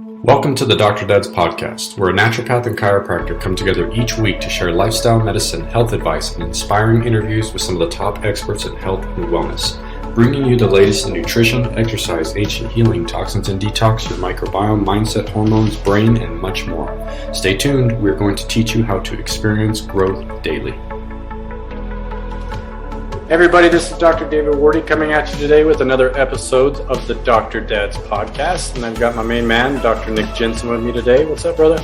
Welcome to the Dr. Dad's podcast, where a naturopath and chiropractor come together each week to share lifestyle medicine, health advice, and inspiring interviews with some of the top experts in health and wellness, bringing you the latest in nutrition, exercise, ancient healing, toxins and detox, your microbiome, mindset, hormones, brain, and much more. Stay tuned. We're going to teach you how to experience growth daily. Hey everybody, this is Dr. David Wardy coming at you today with another episode of the Dr. Dad's podcast, and I've got my main man, Dr. Nick Jensen, with me today. What's up, brother?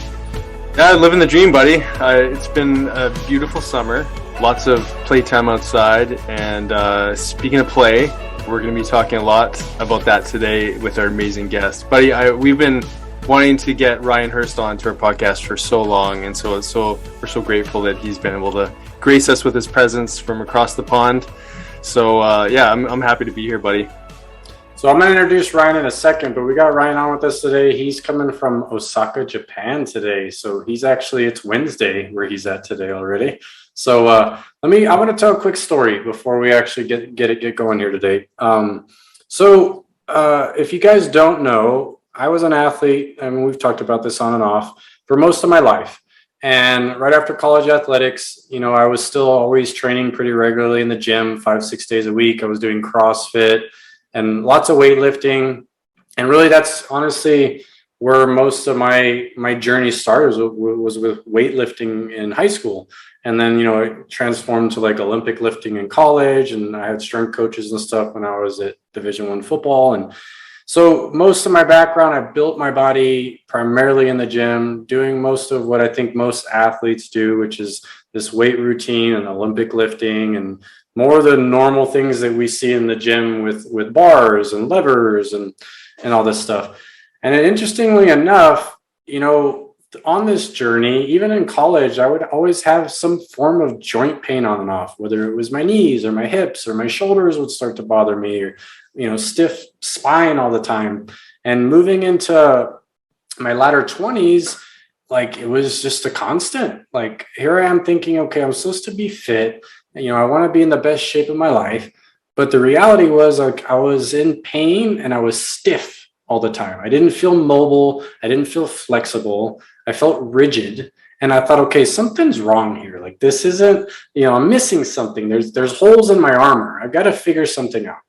Yeah, living the dream, buddy. It's been a beautiful summer, lots of playtime outside, and speaking of play, we're going to be talking a lot about that today with our amazing guest. Buddy, we've been wanting to get Ryan Hurst on to our podcast for so long, and so we're so grateful that he's been able to grace us with his presence from across the pond. So I'm happy to be here, buddy. So I'm going to introduce Ryan in a second, but we got Ryan on with us today. He's coming from Osaka, Japan today. So it's Wednesday where he's at today already. So I want to tell a quick story before we actually get going here today. If you guys don't know, I was an athlete, and we've talked about this on and off for most of my life. And right after college athletics, I was still always training pretty regularly in the gym, 5-6 days a week. I was doing CrossFit and lots of weightlifting. And really, that's honestly where most of my journey started was with weightlifting in high school. And then, it transformed to like Olympic lifting in college. And I had strength coaches and stuff when I was at Division I football. And so most of my background, I built my body primarily in the gym, doing most of what I think most athletes do, which is this weight routine and Olympic lifting and more of the normal things that we see in the gym with bars and levers and all this stuff. And then interestingly enough, on this journey, even in college, I would always have some form of joint pain on and off, whether it was my knees or my hips or my shoulders would start to bother me, or stiff spine all the time. And moving into my latter 20s, it was just a constant. Here I am thinking, okay, I'm supposed to be fit. I want to be in the best shape of my life. But the reality was I was in pain and I was stiff all the time. I didn't feel mobile. I didn't feel flexible. I felt rigid. And I thought, okay, something's wrong here. This isn't, I'm missing something. There's holes in my armor. I've got to figure something out.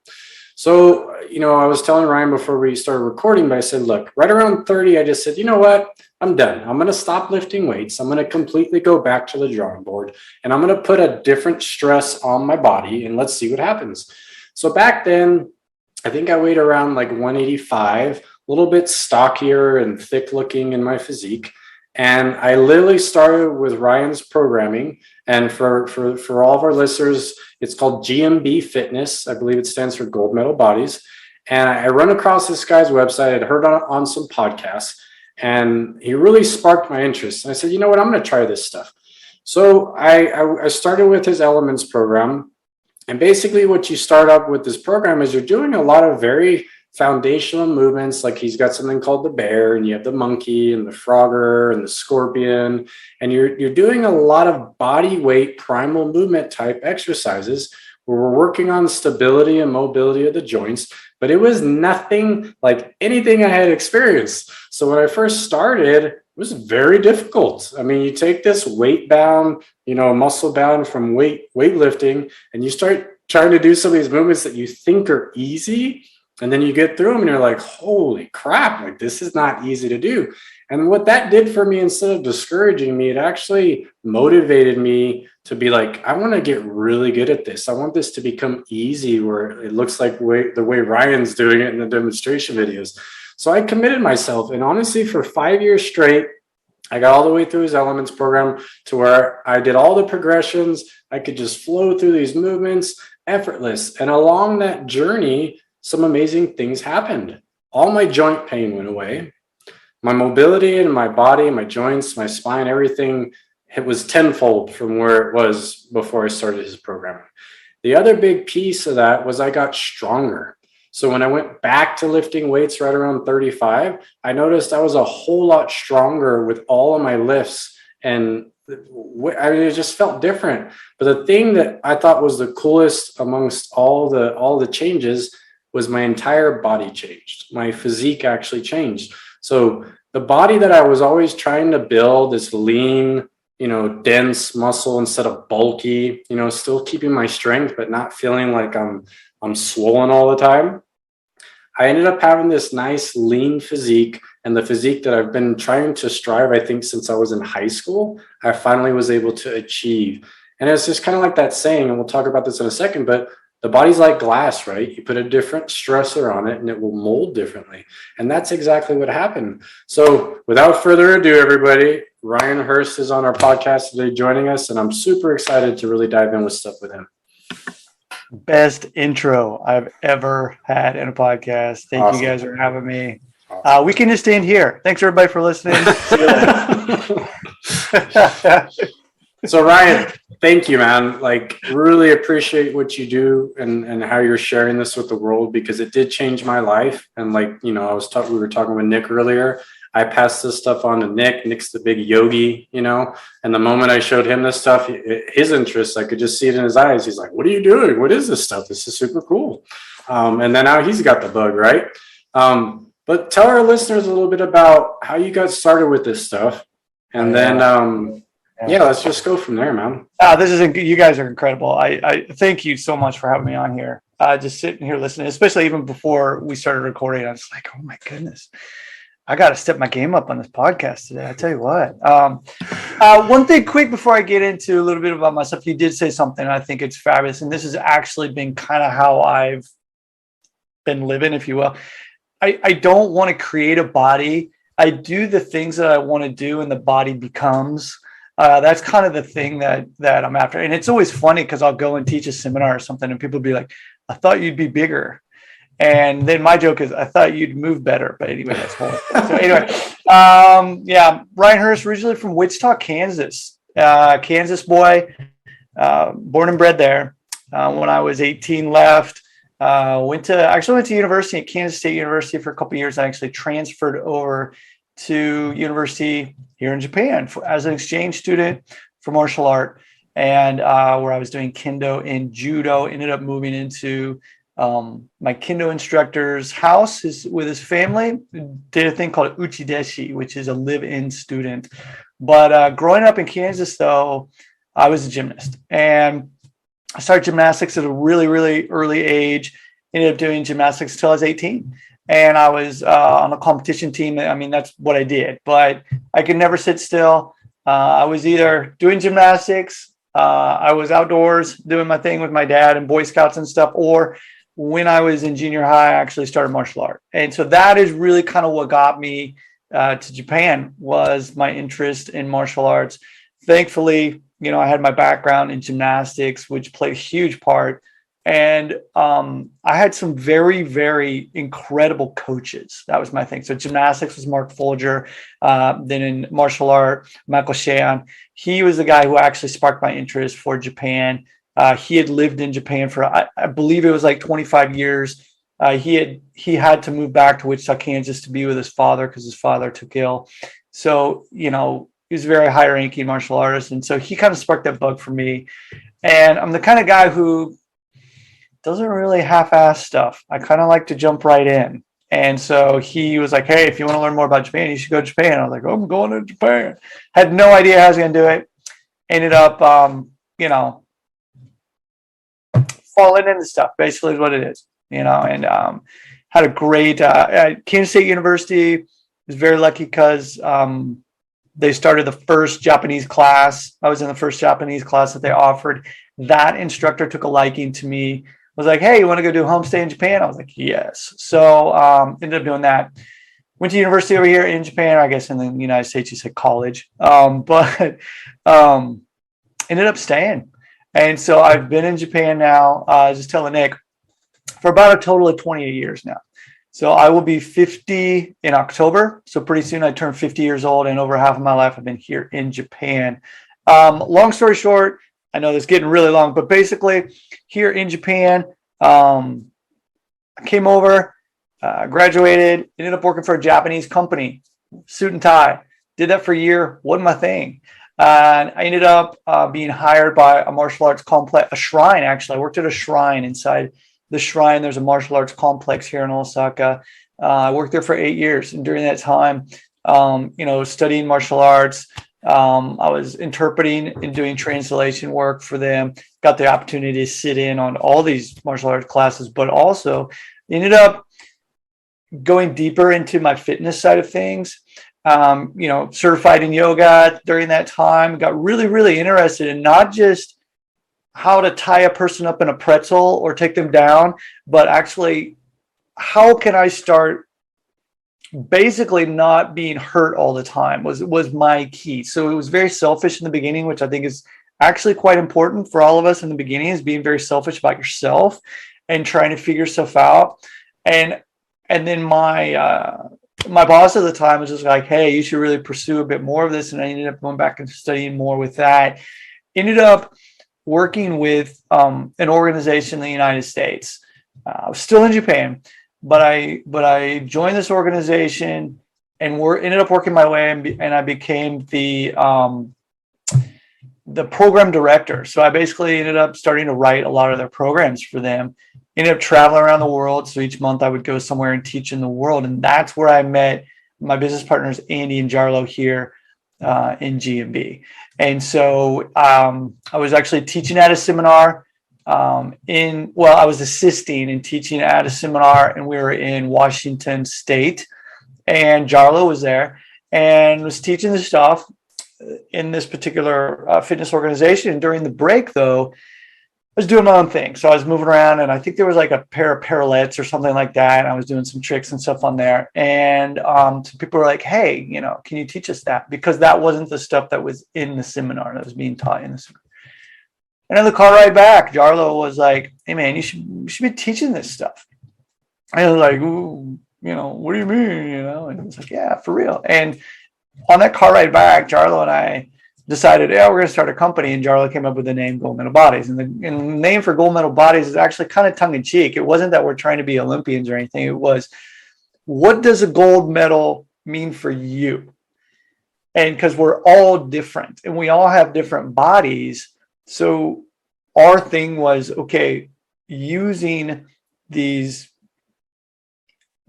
So, I was telling Ryan before we started recording, but I said, look, right around 30, I just said, you know what? I'm done. I'm going to stop lifting weights. I'm going to completely go back to the drawing board, and I'm going to put a different stress on my body, and let's see what happens. So back then, I think I weighed around 185, a little bit stockier and thick looking in my physique. And I literally started with Ryan's programming. And for all of our listeners, it's called GMB Fitness. I believe it stands for Gold Medal Bodies. And I run across this guy's website. I'd heard on some podcasts, and he really sparked my interest. And I said, you know what, I'm going to try this stuff. So I started with his Elements program. And basically what you start up with this program is you're doing a lot of very foundational movements. He's got something called the bear, and you have the monkey and the frogger and the scorpion, and you're doing a lot of body weight primal movement type exercises where we're working on stability and mobility of the joints. But it was nothing like anything I had experienced. So when I first started, it was very difficult. I mean, you take this weight bound, muscle bound from weightlifting, and you start trying to do some of these movements that you think are easy. And then you get through them and you're like, holy crap, this is not easy to do. And what that did for me, instead of discouraging me, it actually motivated me to be I want to get really good at this. I want this to become easy, where it looks like the way Ryan's doing it in the demonstration videos. So I committed myself. And honestly, for 5 years straight, I got all the way through his Elements program to where I did all the progressions. I could just flow through these movements effortless. And along that journey, some amazing things happened. All my joint pain went away. My mobility in my body, my joints, my spine, everything, it was tenfold from where it was before I started his program. The other big piece of that was I got stronger. So when I went back to lifting weights right around 35, I noticed I was a whole lot stronger with all of my lifts, and it just felt different. But the thing that I thought was the coolest amongst all the changes was my entire body changed. My physique actually changed. So the body that I was always trying to build, this lean, dense muscle instead of bulky, still keeping my strength, but not feeling like I'm swollen all the time. I ended up having this nice lean physique, and the physique that I've been trying to strive, I think, since I was in high school, I finally was able to achieve. And it's just kind of like that saying, and we'll talk about this in a second, but the body's like glass, right? You put a different stressor on it and it will mold differently. And that's exactly what happened. So without further ado, everybody, Ryan Hurst is on our podcast today joining us, and I'm super excited to really dive in with stuff with him. Best intro I've ever had in a podcast. Thank Awesome. you guys for having me. Awesome. We can just end here. Thanks everybody for listening. So Ryan, thank you, man. Like, really appreciate what you do and how you're sharing this with the world, because it did change my life. And like, we were talking with Nick earlier. I passed this stuff on to Nick. Nick's the big yogi, and the moment I showed him this stuff, his interest, I could just see it in his eyes. He's like, what are you doing? What is this stuff? This is super cool. And then now he's got the bug, right? But tell our listeners a little bit about how you got started with this stuff. And then, let's just go from there, man. You guys are incredible. I thank you so much for having me on here. Just sitting here listening, especially even before we started recording, I was like, oh my goodness, I got to step my game up on this podcast today. I tell you what. One thing quick before I get into a little bit about myself, you did say something, and I think it's fabulous. And this has actually been kind of how I've been living, if you will. I don't want to create a body. I do the things that I want to do, and the body becomes. That's kind of the thing that I'm after. And it's always funny because I'll go and teach a seminar or something, and people will be like, I thought you'd be bigger. And then my joke is, I thought you'd move better. But anyway, that's whole. So anyway, Ryan Hurst, originally from Wichita, Kansas. Kansas boy, born and bred there. When I was 18, left. Went to university at Kansas State University for a couple of years. I actually transferred over to university here in Japan as an exchange student for martial art, and where I was doing kendo and judo. Ended up moving into my kendo instructor's house with his family. Did a thing called uchideshi, which is a live-in student. But growing up in Kansas, though, I was a gymnast, and I started gymnastics at a really, really early age. Ended up doing gymnastics until I was 18. And I was on a competition team. I mean, that's what I did. But I could never sit still. I was either doing gymnastics, I was outdoors doing my thing with my dad and Boy Scouts and stuff, or when I was in junior high, I actually started martial art. And so that is really kind of what got me to Japan, was my interest in martial arts. Thankfully, I had my background in gymnastics, which played a huge part. And I had some very, very incredible coaches. That was my thing. So gymnastics was Mark Folger. Then in martial art, Michael Sheehan. He was the guy who actually sparked my interest for Japan. He had lived in Japan for, I believe it was like 25 years. He had to move back to Wichita, Kansas to be with his father because his father took ill. So, he was a very high-ranking martial artist. And so he kind of sparked that bug for me. And I'm the kind of guy who doesn't really half-ass stuff. I kind of like to jump right in. And so he was like, hey, if you want to learn more about Japan, you should go to Japan. I was like, oh, I'm going to Japan. Had no idea how I was going to do it. Ended up, falling into stuff, basically is what it is, and had a great, at Kansas State University. Was very lucky because they started the first Japanese class. I was in the first Japanese class that they offered. That instructor took a liking to me. Was like, hey, you want to go do a homestay in Japan? I was like, yes. So ended up doing that. Went to university over here in Japan. I guess in the United States you say college, but ended up staying. And so I've been in Japan now, just telling Nick, for about a total of 28 years now. So I will be 50 in October. So pretty soon I turn 50 years old, and over half of my life I've been here in Japan. Long story short, I know this is getting really long, but basically here in Japan, I came over, graduated, ended up working for a Japanese company, suit and tie. Did that for a year, wasn't my thing. And I ended up being hired by a martial arts complex, a shrine, actually. I worked at a shrine. Inside the shrine, there's a martial arts complex here in Osaka. I worked there for 8 years. And during that time, studying martial arts. I was interpreting and doing translation work for them. Got the opportunity to sit in on all these martial arts classes, but also ended up going deeper into my fitness side of things. Certified in yoga during that time. Got really, really interested in not just how to tie a person up in a pretzel or take them down, but actually how can I start basically not being hurt all the time was my key. So it was very selfish in the beginning, which I think is actually quite important for all of us in the beginning, is being very selfish about yourself and trying to figure stuff out. And then my boss at the time was just like, hey, you should really pursue a bit more of this. And I ended up going back and studying more with that. Ended up working with an organization in the United States. I was still in Japan, but I joined this organization and ended up working my way, and I became the program director. So I basically ended up starting to write a lot of their programs for them. Ended up traveling around the world. So each month I would go somewhere and teach in the world. And that's where I met my business partners, Andy and Jarlo, here in GMB. And so I was actually teaching at a seminar I was assisting and teaching at a seminar, and we were in Washington State, and Jarlo was there and was teaching the stuff in this particular fitness organization. And during the break, though, I was doing my own thing. So I was moving around, and I think there was like a pair of parallettes or something like that. And I was doing some tricks and stuff on there. And so people were like, hey, can you teach us that? Because that wasn't the stuff that was in the seminar that was being taught in the seminar. And on the car ride back, Jarlo was like, hey, man, you should be teaching this stuff. And I was like, ooh, what do you mean? And he was like, yeah, for real. And on that car ride back, Jarlo and I decided, yeah, we're going to start a company. And Jarlo came up with the name Gold Medal Bodies. And the name for Gold Medal Bodies is actually kind of tongue in cheek. It wasn't that we're trying to be Olympians or anything. It was, what does a gold medal mean for you? And because we're all different and we all have different bodies. So our thing was, okay, using these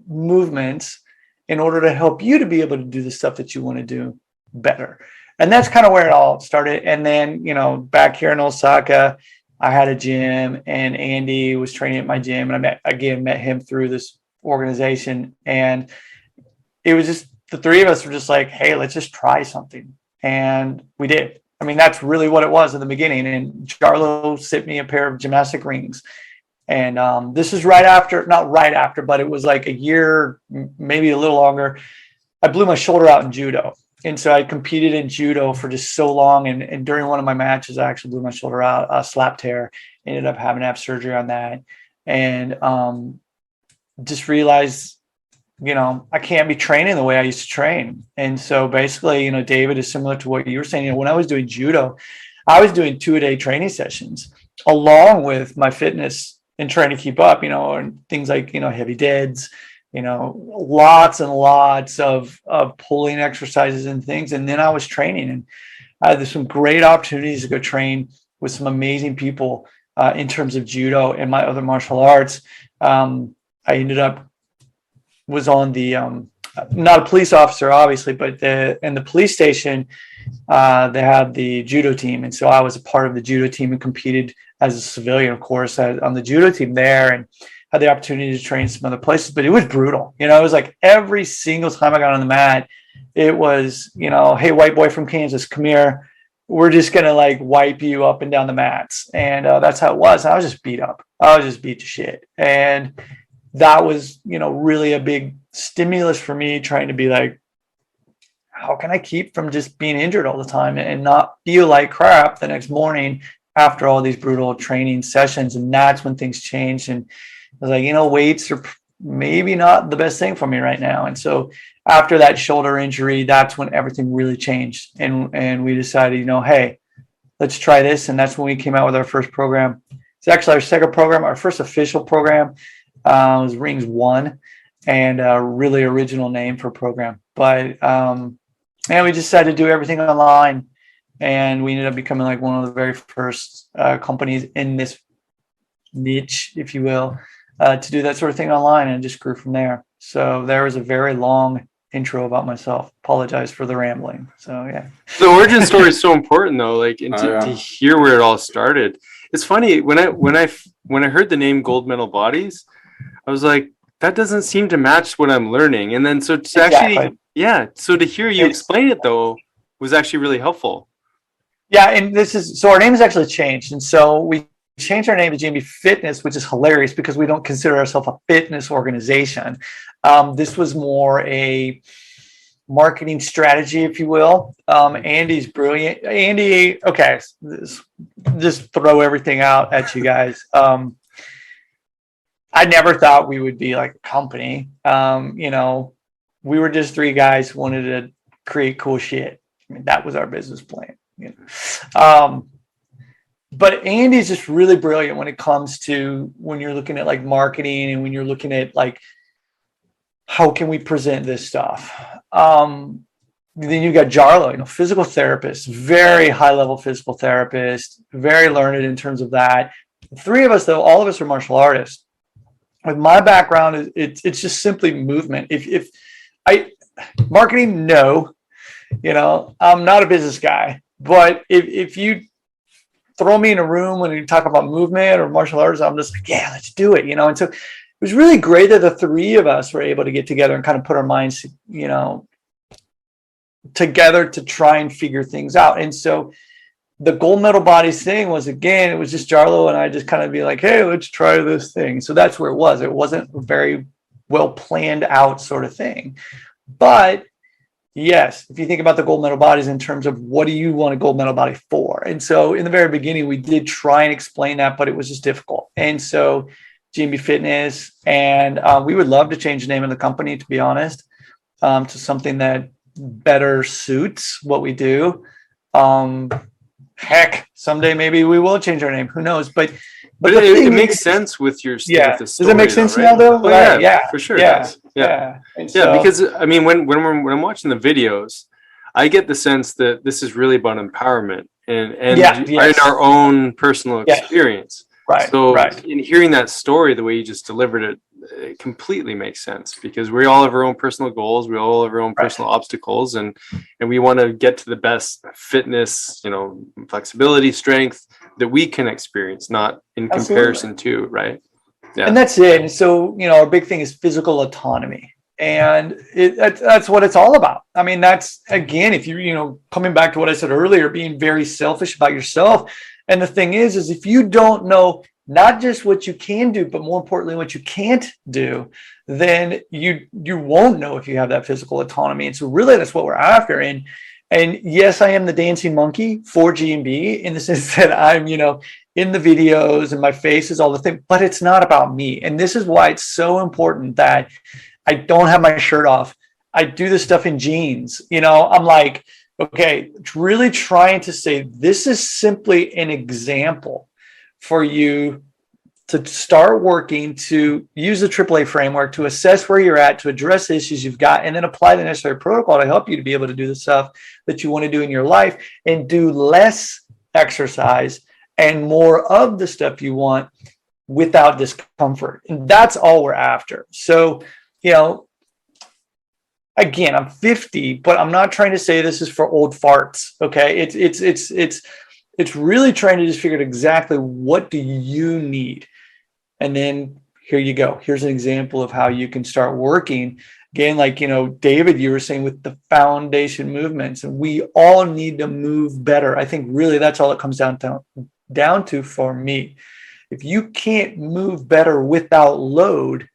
movements in order to help you to be able to do the stuff that you want to do better. And that's kind of where it all started. And then, back here in Osaka, I had a gym, and Andy was training at my gym, and I met him through this organization. And it was just, the three of us were just like, hey, let's just try something. And we did. I mean, that's really what it was in the beginning. And Jarlo sent me a pair of gymnastic rings. And this is not right after, but it was like a year, maybe a little longer. I blew my shoulder out in judo. And so I competed in judo for just so long. And during one of my matches, I actually blew my shoulder out, a slap tear, ended up having to have surgery on that. And just realized, I can't be training the way I used to train. And so basically, David, is similar to what you were saying. When I was doing judo, I was doing 2-a-day training sessions along with my fitness and trying to keep up, and things like, heavy deads, lots and lots of pulling exercises and things. And then I was training, and I had some great opportunities to go train with some amazing people in terms of judo and my other martial arts. I ended up was on the not a police officer, obviously, but in the police station, they had the judo team. And so I was a part of the judo team and competed as a civilian, of course, on the judo team there, and had the opportunity to train some other places. But it was brutal. It was like every single time I got on the mat, it was, hey, white boy from Kansas, come here. We're just going to like wipe you up and down the mats. And that's how it was. I was just beat up. I was just beat to shit. And that was, really a big stimulus for me, trying to be like, how can I keep from just being injured all the time and not feel like crap the next morning after all these brutal training sessions? And that's when things changed. And I was like, weights are maybe not the best thing for me right now. And so after that shoulder injury, that's when everything really changed. And we decided, hey, let's try this. And that's when we came out with our first program. It's actually our second program. Our first official program was Rings 1, and a really original name for a program. But we decided to do everything online, and we ended up becoming like one of the very first companies in this niche, if you will, to do that sort of thing online, and just grew from there. So there was a very long intro about myself. Apologize for the rambling. So yeah. The origin story is so important though, like, and to hear where it all started. It's funny when I heard the name Gold Medal Bodies, I was like, that doesn't seem to match what I'm learning. And then so to actually, so to hear you explain it though was actually really helpful. Yeah, and so our name has actually changed, and so we changed our name to GMB Fitness, which is hilarious because we don't consider ourselves a fitness organization. This was more a marketing strategy, if you will. Andy's brilliant. Andy, okay, just throw everything out at you guys. I never thought we would be like a company. We were just three guys who wanted to create cool shit. I mean, that was our business plan. But Andy's just really brilliant when it comes to when you're looking at like marketing and when you're looking at like, how can we present this stuff? Then you got Jarlo, physical therapist, very high level physical therapist, very learned in terms of that. The three of us, though, all of us are martial artists. With my background, it's just simply movement. If I marketing, no, I'm not a business guy. But if you throw me in a room when you talk about movement or martial arts, I'm just like, yeah, let's do it, And so it was really great that the three of us were able to get together and kind of put our minds, together to try and figure things out. And so the Gold Medal Bodies thing was, again, it was just Jarlo and I just kind of be like, hey, let's try this thing. So that's where it was. It wasn't a very well planned out sort of thing. But yes, if you think about the Gold Medal Bodies in terms of what do you want a gold medal body for? And so in the very beginning, we did try and explain that, but it was just difficult. And so GMB Fitness, and we would love to change the name of the company, to be honest, to something that better suits what we do. Heck, someday maybe we will change our name. Who knows? But it makes sense with your with the story. Does it make sense right? now, though? Oh, right. Yeah, for sure. Yeah, yeah. So, because I mean, when I'm watching the videos, I get the sense that this is really about empowerment and in our own personal experience. Right. So in hearing that story, the way you just delivered it, it completely makes sense because we all have our own personal goals. We all have our own personal obstacles and we want to get to the best fitness, flexibility, strength that we can experience, not in comparison to, right? Yeah. And that's it. And so, our big thing is physical autonomy. And that's what it's all about. I mean, that's, again, if you're, coming back to what I said earlier, being very selfish about yourself. And the thing is if you don't know not just what you can do, but more importantly, what you can't do, then you won't know if you have that physical autonomy. And so really that's what we're after. And yes, I am the dancing monkey for GMB in the sense that I'm, in the videos and my face is all the thing, but it's not about me. And this is why it's so important that I don't have my shirt off. I do this stuff in jeans. I'm like, okay, really trying to say this is simply an example for you to start working to use the AAA framework to assess where you're at, to address the issues you've got, and then apply the necessary protocol to help you to be able to do the stuff that you want to do in your life and do less exercise and more of the stuff you want without discomfort. And that's all we're after. So, again, I'm 50, but I'm not trying to say this is for old farts. Okay. It's really trying to just figure out exactly what do you need. And then here you go. Here's an example of how you can start working. Again, like, David, you were saying with the foundation movements, and we all need to move better. I think really that's all it comes down to for me. If you can't move better without load,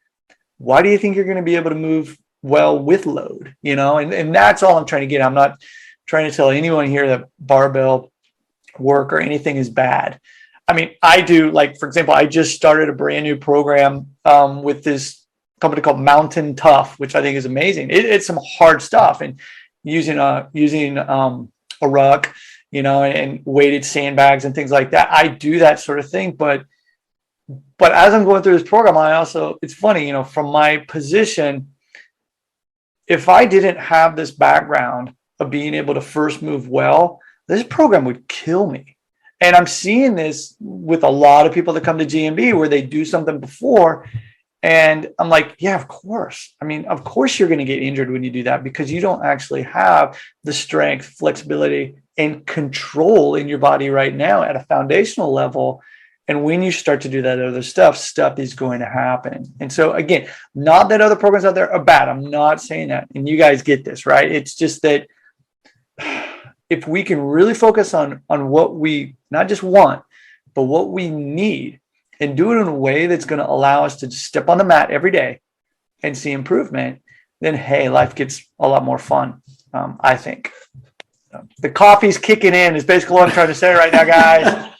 why do you think you're going to be able to move well with load? And that's all I'm trying to get. I'm not trying to tell anyone here that barbell work or anything is bad. I mean, I do, like, for example, I just started a brand new program with this company called Mountain Tough, which I think is amazing. It's some hard stuff, and using a ruck, and weighted sandbags and things like that. I do that sort of thing, but as I'm going through this program, it's funny, from my position, if I didn't have this background of being able to first move well, this program would kill me. And I'm seeing this with a lot of people that come to GMB where they do something before And I'm like, yeah, of course. I mean, of course you're going to get injured when you do that because you don't actually have the strength, flexibility, and control in your body right now at a foundational level. And when you start to do that other stuff is going to happen. And so again, not that other programs out there are bad. I'm not saying that. And you guys get this, right? It's just that if we can really focus on what we not just want, but what we need, and do it in a way that's going to allow us to just step on the mat every day and see improvement, then hey, life gets a lot more fun. I think the coffee's kicking in is basically what I'm trying to say right now, guys.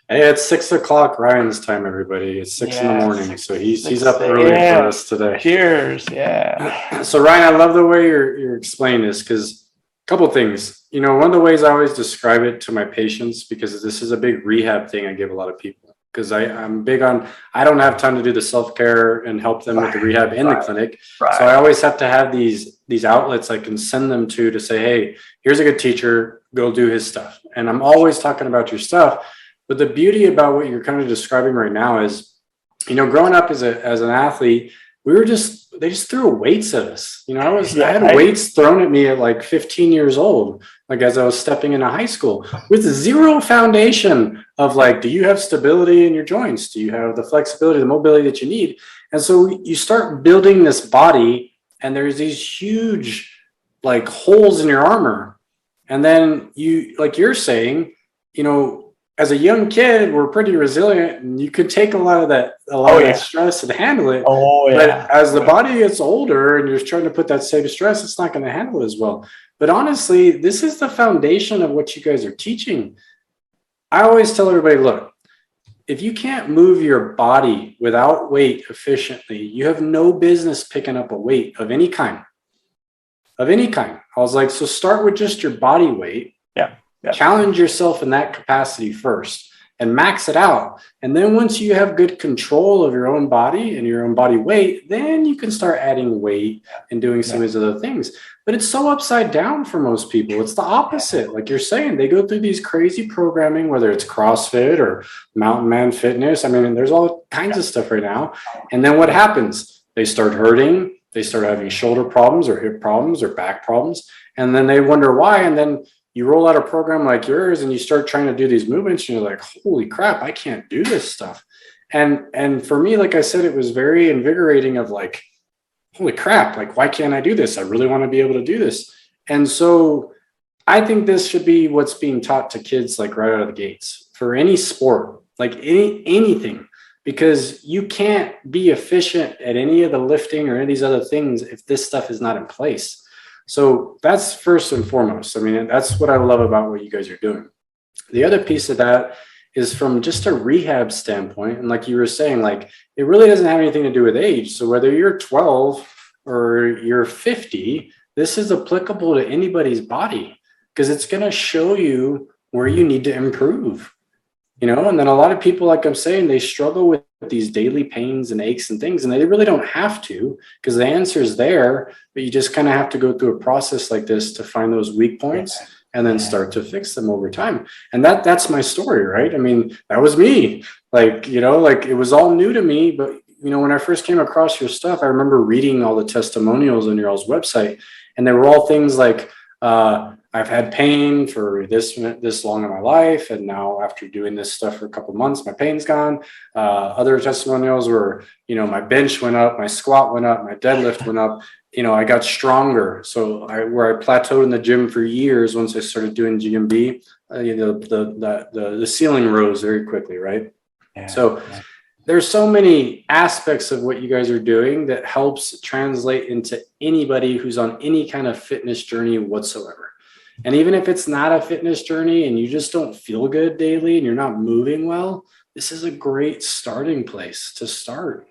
Hey, it's 6 o'clock Ryan's time, everybody. It's 6 in the morning, so he's up early for us today. Cheers, yeah. So Ryan, I love the way you're explaining this because a couple things. You know, one of the ways I always describe it to my patients, because this is a big rehab thing I give a lot of people. Because I'm big on, I don't have time to do the self-care and help them with the rehab in the clinic. Right. So I always have to have these outlets I can send them to say, hey, here's a good teacher, go do his stuff. And I'm always talking about your stuff. But the beauty about what you're kind of describing right now is, you know, growing up as an athlete, they just threw weights at us. You know, I had weights thrown at me at like 15 years old, like as I was stepping into high school, with zero foundation of like, do you have stability in your joints? Do you have the flexibility, the mobility that you need? And so you start building this body and there's these huge like holes in your armor. And then you, like you're saying, you know, as a young kid, we're pretty resilient and you could take a lot of that stress and handle it. But as the body gets older and you're trying to put that same stress, it's not going to handle it as well. But honestly, this is the foundation of what you guys are teaching. I always tell everybody, look, if you can't move your body without weight efficiently, you have no business picking up a weight of any kind. I was like, so start with just your body weight. Yeah. Challenge yourself in that capacity first and max it out. And then once you have good control of your own body and your own body weight, then you can start adding weight and doing some of these other things. But it's so upside down for most people. It's the opposite. Like you're saying, they go through these crazy programming, whether it's CrossFit or Mountain Man Fitness. I mean, there's all kinds of stuff right now. And then what happens? They start hurting. They start having shoulder problems or hip problems or back problems. And then they wonder why. And then you roll out a program like yours and you start trying to do these movements and you're like, holy crap, I can't do this stuff. And for me, like I said, it was very invigorating of like, holy crap, like, why can't I do this? I really want to be able to do this. And so I think this should be what's being taught to kids, like right out of the gates for any sport, like anything, because you can't be efficient at any of the lifting or any of these other things if this stuff is not in place. So that's first and foremost. I mean, that's what I love about what you guys are doing. The other piece of that is from just a rehab standpoint. And like you were saying, like, it really doesn't have anything to do with age. So whether you're 12 or you're 50, this is applicable to anybody's body because it's going to show you where you need to improve, you know? And then a lot of people, like I'm saying, they struggle with these daily pains and aches and things, and they really don't have to because the answer is there, but you just kind of have to go through a process like this to find those weak points and then start to fix them over time. And that's my story, right? I mean, that was me. Like, you know, like it was all new to me, but you know, when I first came across your stuff, I remember reading all the testimonials on your all's website, and they were all things like, I've had pain for this long in my life, and now after doing this stuff for a couple of months, my pain's gone. Other testimonials were, you know, my bench went up, my squat went up, my deadlift went up. You know, I got stronger. So where I plateaued in the gym for years, once I started doing GMB, you know, the ceiling rose very quickly, right? Yeah, so there's so many aspects of what you guys are doing that helps translate into anybody who's on any kind of fitness journey whatsoever. And even if it's not a fitness journey and you just don't feel good daily and you're not moving well, this is a great starting place to start.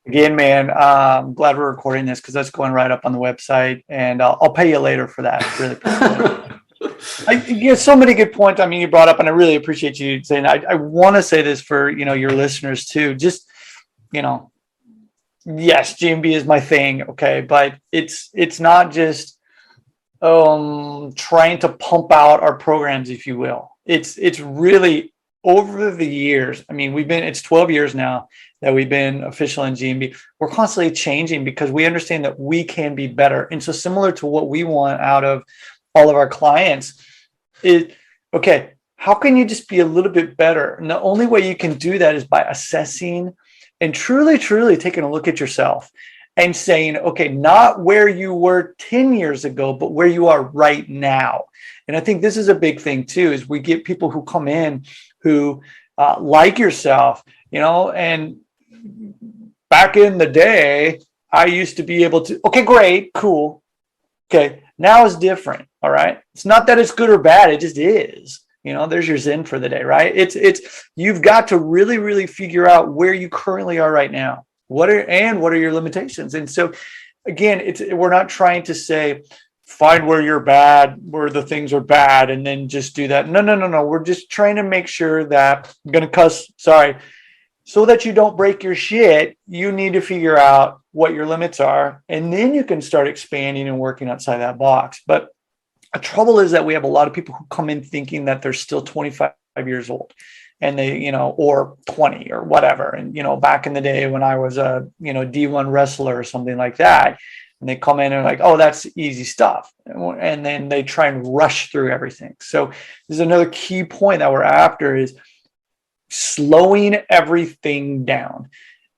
Again, man, I'm glad we're recording this because that's going right up on the website, and I'll pay you later for that. Really appreciate it. You have so many good points. I mean, you brought up, and I really appreciate you saying that. I want to say this for, you know, your listeners too. Just, you know, yes, GMB is my thing. Okay. But it's not just trying to pump out our programs, if you will. It's really over the years, I mean, it's 12 years now that we've been official in GMB. We're constantly changing because we understand that we can be better. And so similar to what we want out of all of our clients is, okay, how can you just be a little bit better? And the only way you can do that is by assessing and truly, truly taking a look at yourself and saying, okay, not where you were 10 years ago, but where you are right now. And I think this is a big thing too, is we get people who come in who like yourself, and back in the day, I used to be able to, okay, great, cool. Okay, now it's different. All right. It's not that it's good or bad. It just is. There's your Zen for the day, right? It's you've got to really, really figure out where you currently are right now. What are your limitations? And so again, we're not trying to say, find where you're bad, where the things are bad, and then just do that. No. We're just trying to make sure that, I'm going to cuss, sorry, so that you don't break your shit, you need to figure out what your limits are, and then you can start expanding and working outside that box. But the trouble is that we have a lot of people who come in thinking that they're still 25 years old and they, or 20 or whatever. And, back in the day when I was a, D1 wrestler or something like that, and they come in and like, oh, that's easy stuff. And then they try and rush through everything. So this is another key point that we're after, is slowing everything down.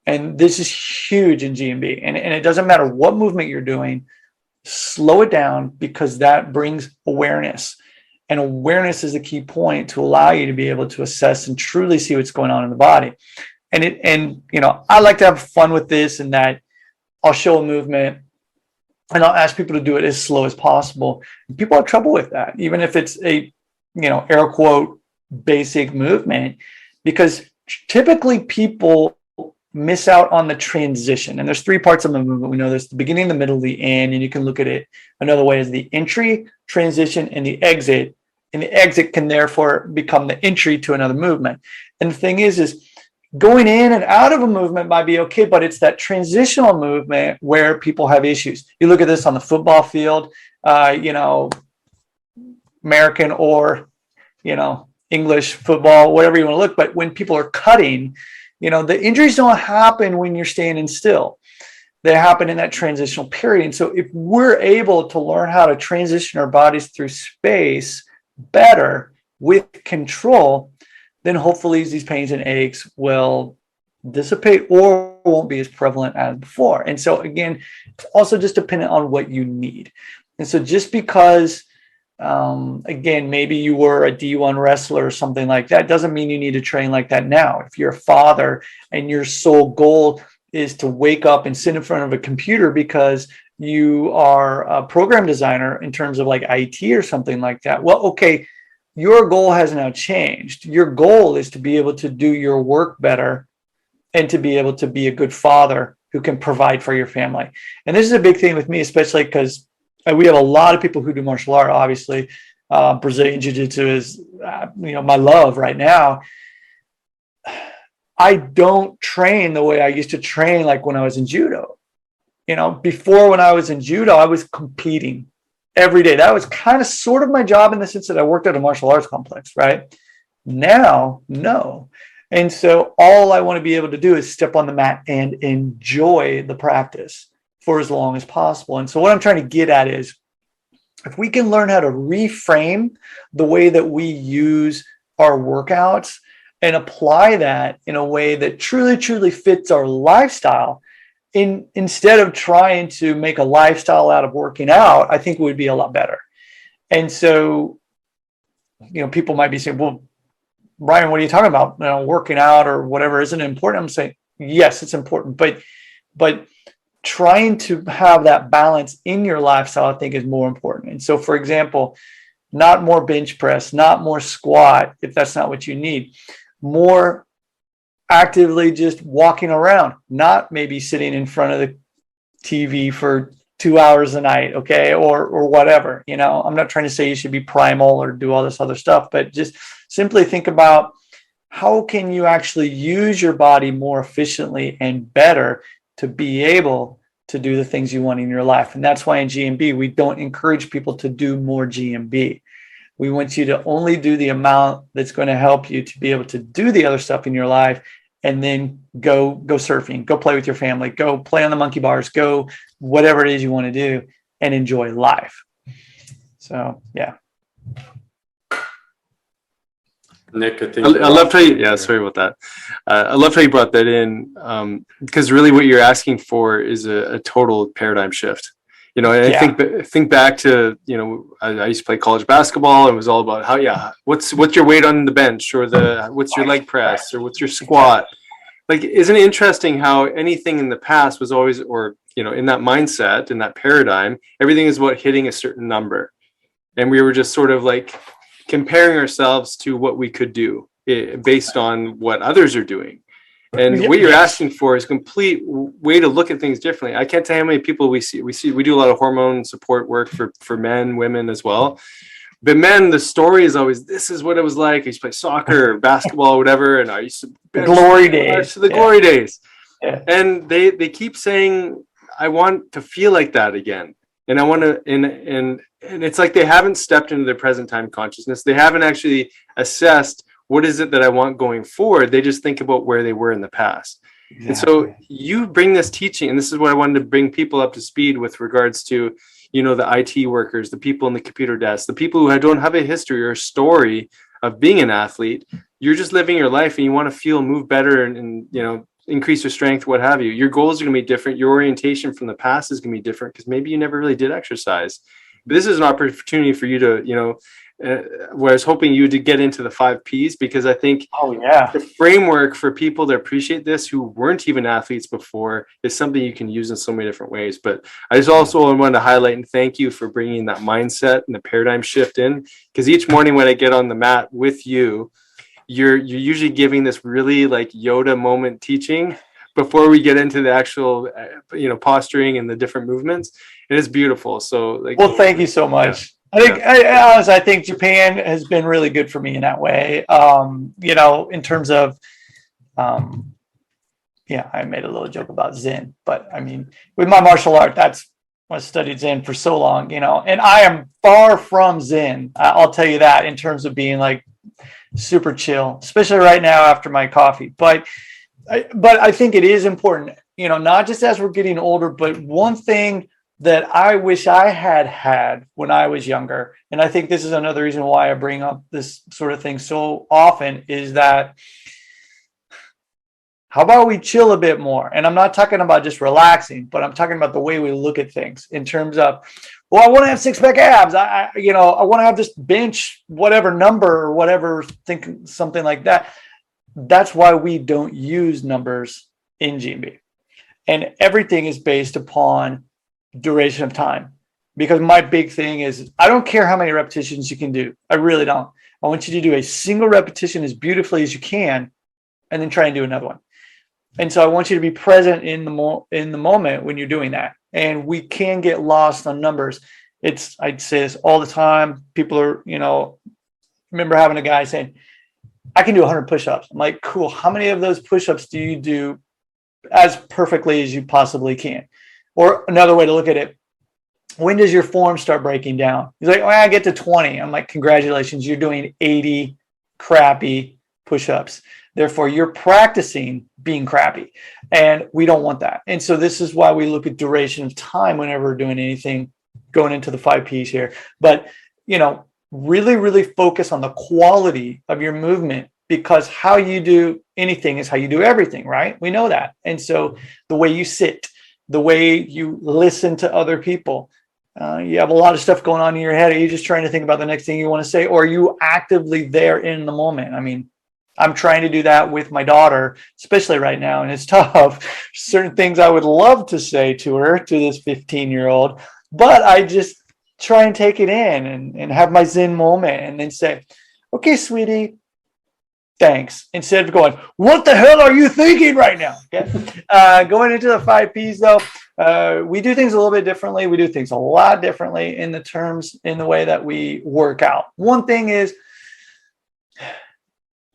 And this is huge in GMB. And it doesn't matter what movement you're doing, slow it down, because that brings awareness. And awareness is the key point to allow you to be able to assess and truly see what's going on in the body. And I like to have fun with this, and that I'll show a movement and I'll ask people to do it as slow as possible. And people have trouble with that, even if it's a, air quote, basic movement, because typically people miss out on the transition. And there's three parts of the movement. We know there's the beginning, the middle, the end, and you can look at it another way as the entry, transition, and the exit. And the exit can therefore become the entry to another movement. And the thing is going in and out of a movement might be okay, but it's that transitional movement where people have issues. You look at this on the football field, American or, English football, whatever you want to look. But when people are cutting, the injuries don't happen when you're standing still. They happen in that transitional period. And so if we're able to learn how to transition our bodies through space better with control, then hopefully these pains and aches will dissipate or won't be as prevalent as before. And so again, it's also just dependent on what you need. And so just because, again, maybe you were a D1 wrestler or something like that, doesn't mean you need to train like that now. If you're a father and your sole goal is to wake up and sit in front of a computer because you are a program designer in terms of like IT or something like that, well, okay, your goal has now changed. Your goal is to be able to do your work better and to be able to be a good father who can provide for your family. And this is a big thing with me, especially because we have a lot of people who do martial art. Obviously, Brazilian Jiu-Jitsu is, my love right now. I don't train the way I used to train, like when I was in judo. Before, when I was in judo, I was competing every day. That was kind of sort of my job in the sense that I worked at a martial arts complex, right? Now, no. And so all I want to be able to do is step on the mat and enjoy the practice for as long as possible. And so what I'm trying to get at is, if we can learn how to reframe the way that we use our workouts and apply that in a way that truly, truly fits our lifestyle, instead of trying to make a lifestyle out of working out, I think it would be a lot better. And so, people might be saying, well, Brian, what are you talking about? Working out or whatever isn't important. I'm saying, yes, it's important, but trying to have that balance in your lifestyle, I think, is more important. And so, for example, not more bench press, not more squat, if that's not what you need, more actively just walking around, not maybe sitting in front of the TV for 2 hours a night, okay, or whatever. I'm not trying to say you should be primal or do all this other stuff, but just simply think about how can you actually use your body more efficiently and better to be able to do the things you want in your life. And that's why in GMB, we don't encourage people to do more GMB. We want you to only do the amount that's going to help you to be able to do the other stuff in your life, and then go surfing, go play with your family, go play on the monkey bars, go whatever it is you want to do, and enjoy life. So, yeah. Nick, I think I loved how you, sorry about that. I loved how you brought that in, because really what you're asking for is a total paradigm shift. And I think back to, I used to play college basketball, and it was all about what's your weight on the bench, or what's your leg press, or what's your squat. Like, isn't it interesting how anything in the past was always, or, in that mindset, in that paradigm, everything is about hitting a certain number. And we were just sort of like comparing ourselves to what we could do based on what others are doing. And what you're asking for is a complete way to look at things differently. I can't tell you how many people we do a lot of hormone support work for men, women as well. But men, the story is always, this is what it was like. I used to play soccer or basketball or whatever. And I used to glory days. The glory days. Yeah. And they keep saying, I want to feel like that again. And I want to, and it's like they haven't stepped into their present time consciousness. They haven't actually assessed what is it that I want going forward. They just think about where they were in the past. Exactly. And so you bring this teaching, and this is what I wanted to bring people up to speed with regards to, the IT workers, the people in the computer desk, the people who don't have a history or a story of being an athlete. You're just living your life, and you want to feel, move better, and increase your strength, what have you. Your goals are going to be different. Your orientation from the past is going to be different, because maybe you never really did exercise. But this is an opportunity for you to, where I was hoping you to get into the 5 Ps, because I think the framework for people to appreciate this who weren't even athletes before is something you can use in so many different ways. But I just also wanted to highlight and thank you for bringing that mindset and the paradigm shift in, because each morning when I get on the mat with you, you're usually giving this really like Yoda moment teaching before we get into the actual, posturing and the different movements. It is beautiful. So, thank you so much. I think Japan has been really good for me in that way. In terms of, I made a little joke about Zen, but I mean, with my martial art, I studied Zen for so long, and I am far from Zen. I'll tell you that, in terms of being like super chill, especially right now after my coffee. But I think it is important, not just as we're getting older, but one thing that I wish I had when I was younger, and I think this is another reason why I bring up this sort of thing so often, is that how about we chill a bit more? And I'm not talking about just relaxing, but I'm talking about the way we look at things in terms of, I want to have 6-pack abs. I want to have this bench, whatever number or whatever, think something like that. That's why we don't use numbers in GMB. And everything is based upon duration of time, because my big thing is, I don't care how many repetitions you can do. I really don't. I want you to do a single repetition as beautifully as you can, and then try and do another one. And so I want you to be present in the moment when you're doing that. And we can get lost on numbers. I'd say this all the time. People are, remember having a guy saying, I can do 100 push-ups. I'm like, cool. How many of those push-ups do you do as perfectly as you possibly can? Or another way to look at it, when does your form start breaking down? He's like, I get to 20. I'm like, congratulations, you're doing 80 crappy push-ups. Therefore, you're practicing being crappy. And we don't want that. And so this is why we look at duration of time whenever we're doing anything, going into the 5 Ps here. But, really, really focus on the quality of your movement, because how you do anything is how you do everything, right? We know that. And so the way you sit, the way you listen to other people, you have a lot of stuff going on in your head. Are you just trying to think about the next thing you want to say? Or are you actively there in the moment? I mean, I'm trying to do that with my daughter, especially right now, and it's tough. Certain things I would love to say to her, to this 15-year-old, but I just try and take it in and have my Zen moment, and then say, okay, sweetie, thanks, instead of going, what the hell are you thinking right now? Okay. Going into the 5 Ps though, we do things a little bit differently. We do things a lot differently in the way that we work out. One thing is,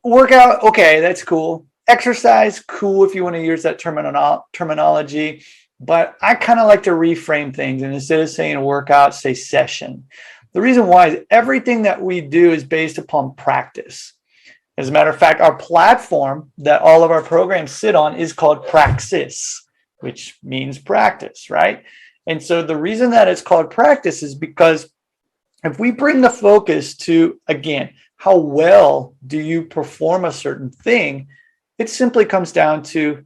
workout, okay, that's cool. Exercise, cool if you want to use that terminology. But I kind of like to reframe things, and instead of saying workout, say session. The reason why is everything that we do is based upon practice. As a matter of fact, our platform that all of our programs sit on is called Praxis, which means practice, right? And so the reason that it's called practice is because if we bring the focus to, again, how well do you perform a certain thing, it simply comes down to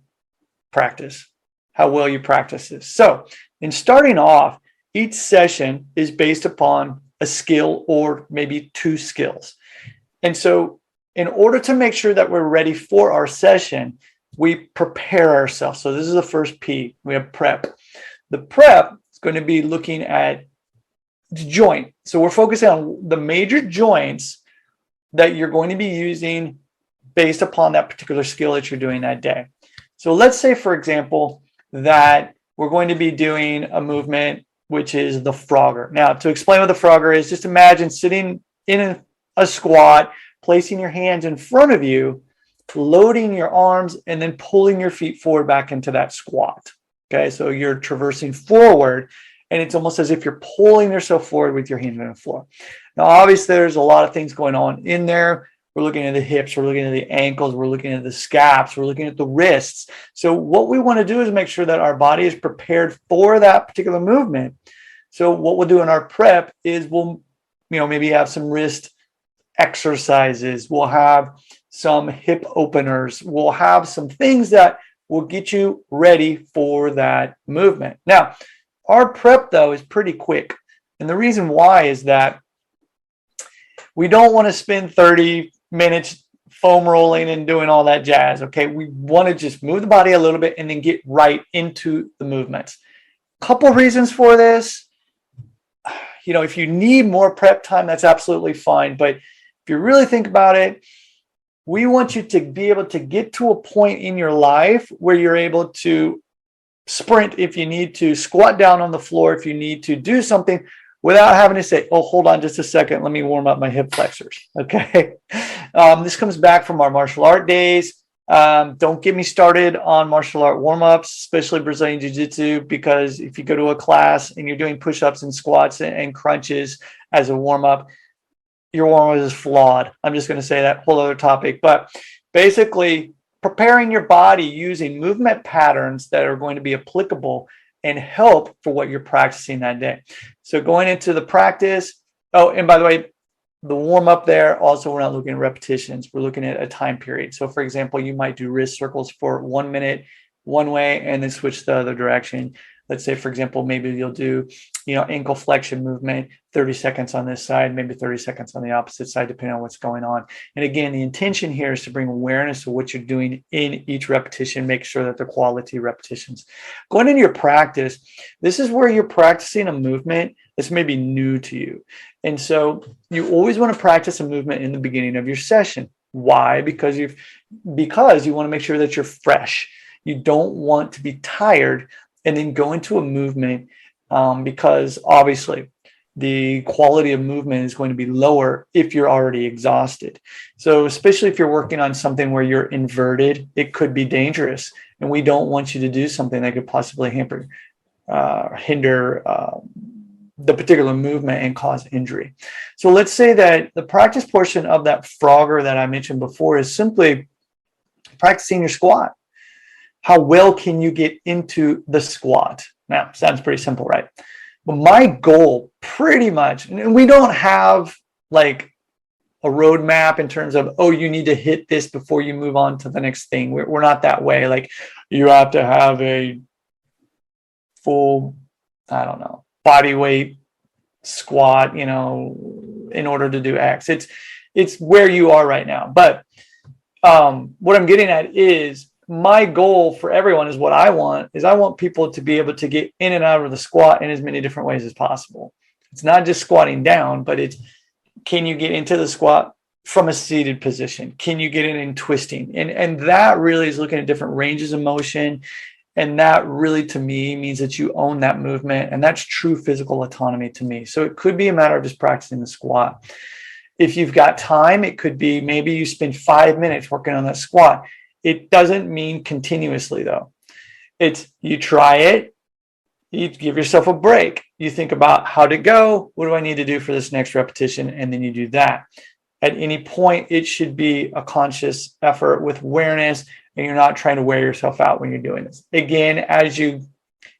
practice, how well you practice this. So in starting off, each session is based upon a skill or maybe two skills. And so in order to make sure that we're ready for our session, we prepare ourselves. So this is the first P. We have prep. The prep is going to be looking at the joint. So we're focusing on the major joints that you're going to be using based upon that particular skill that you're doing that day. So let's say, for example, that we're going to be doing a movement, which is the Frogger. Now, to explain what the Frogger is, just imagine sitting in a squat, placing your hands in front of you, loading your arms, and then pulling your feet forward back into that squat. Okay, so you're traversing forward, and it's almost as if you're pulling yourself forward with your hands on the floor. Now, obviously, there's a lot of things going on in there. We're looking at the hips, we're looking at the ankles, we're looking at the scaps, we're looking at the wrists. So what we want to do is make sure that our body is prepared for that particular movement. So what we'll do in our prep is we'll, maybe have some wrist exercises. We'll have some hip openers. We'll have some things that will get you ready for that movement. Now, our prep, though, is pretty quick. And the reason why is that we don't want to spend 30 minutes foam rolling and doing all that jazz. Okay, we want to just move the body a little bit and then get right into the movements. Couple reasons for this. If you need more prep time, that's absolutely fine. But if you really think about it, we want you to be able to get to a point in your life where you're able to sprint if you need to, squat down on the floor if you need to, do something without having to say, oh, hold on just a second, let me warm up my hip flexors. Okay. This comes back from our martial art days. Don't get me started on martial art warm-ups, especially Brazilian Jiu-Jitsu, because if you go to a class and you're doing push-ups and squats and crunches as a warm-up, your warm-up is flawed. I'm just going to say that, whole other topic. But basically, preparing your body using movement patterns that are going to be applicable and help for what you're practicing that day. So going into the practice, oh, and by the way, the warm up there, also, we're not looking at repetitions. We're looking at a time period. So for example, you might do wrist circles for 1 minute one way and then switch the other direction. Let's say, for example, maybe you'll do, ankle flexion movement, 30 seconds on this side, maybe 30 seconds on the opposite side, depending on what's going on. And again, the intention here is to bring awareness to what you're doing in each repetition, make sure that they're quality repetitions. Going into your practice, this is where you're practicing a movement that's maybe new to you. And so you always want to practice a movement in the beginning of your session. Why? Because you want to make sure that you're fresh. You don't want to be tired and then go into a movement because obviously the quality of movement is going to be lower if you're already exhausted. So especially if you're working on something where you're inverted, it could be dangerous. And we don't want you to do something that could possibly hinder the particular movement and cause injury. So let's say that the practice portion of that Frogger that I mentioned before is simply practicing your squat. How well can you get into the squat? Now, sounds pretty simple, right? But my goal pretty much, and we don't have like a roadmap in terms of, oh, you need to hit this before you move on to the next thing. We're not that way. Like you have to have a full, body weight squat, in order to do X. It's where you are right now. But what I'm getting at is my goal for everyone is what I want people to be able to get in and out of the squat in as many different ways as possible. It's not just squatting down, but it's, can you get into the squat from a seated position? Can you get in and twisting? And that really is looking at different ranges of motion. And that really, to me, means that you own that movement. And that's true physical autonomy to me. So it could be a matter of just practicing the squat. If you've got time, it could be maybe you spend 5 minutes working on that squat. It doesn't mean continuously, though. It's you try it, You give yourself a break. You think about how'd it go? What do I need to do for this next repetition? And then you do that. At any point, it should be a conscious effort with awareness, and you're not trying to wear yourself out when you're doing this. Again, as you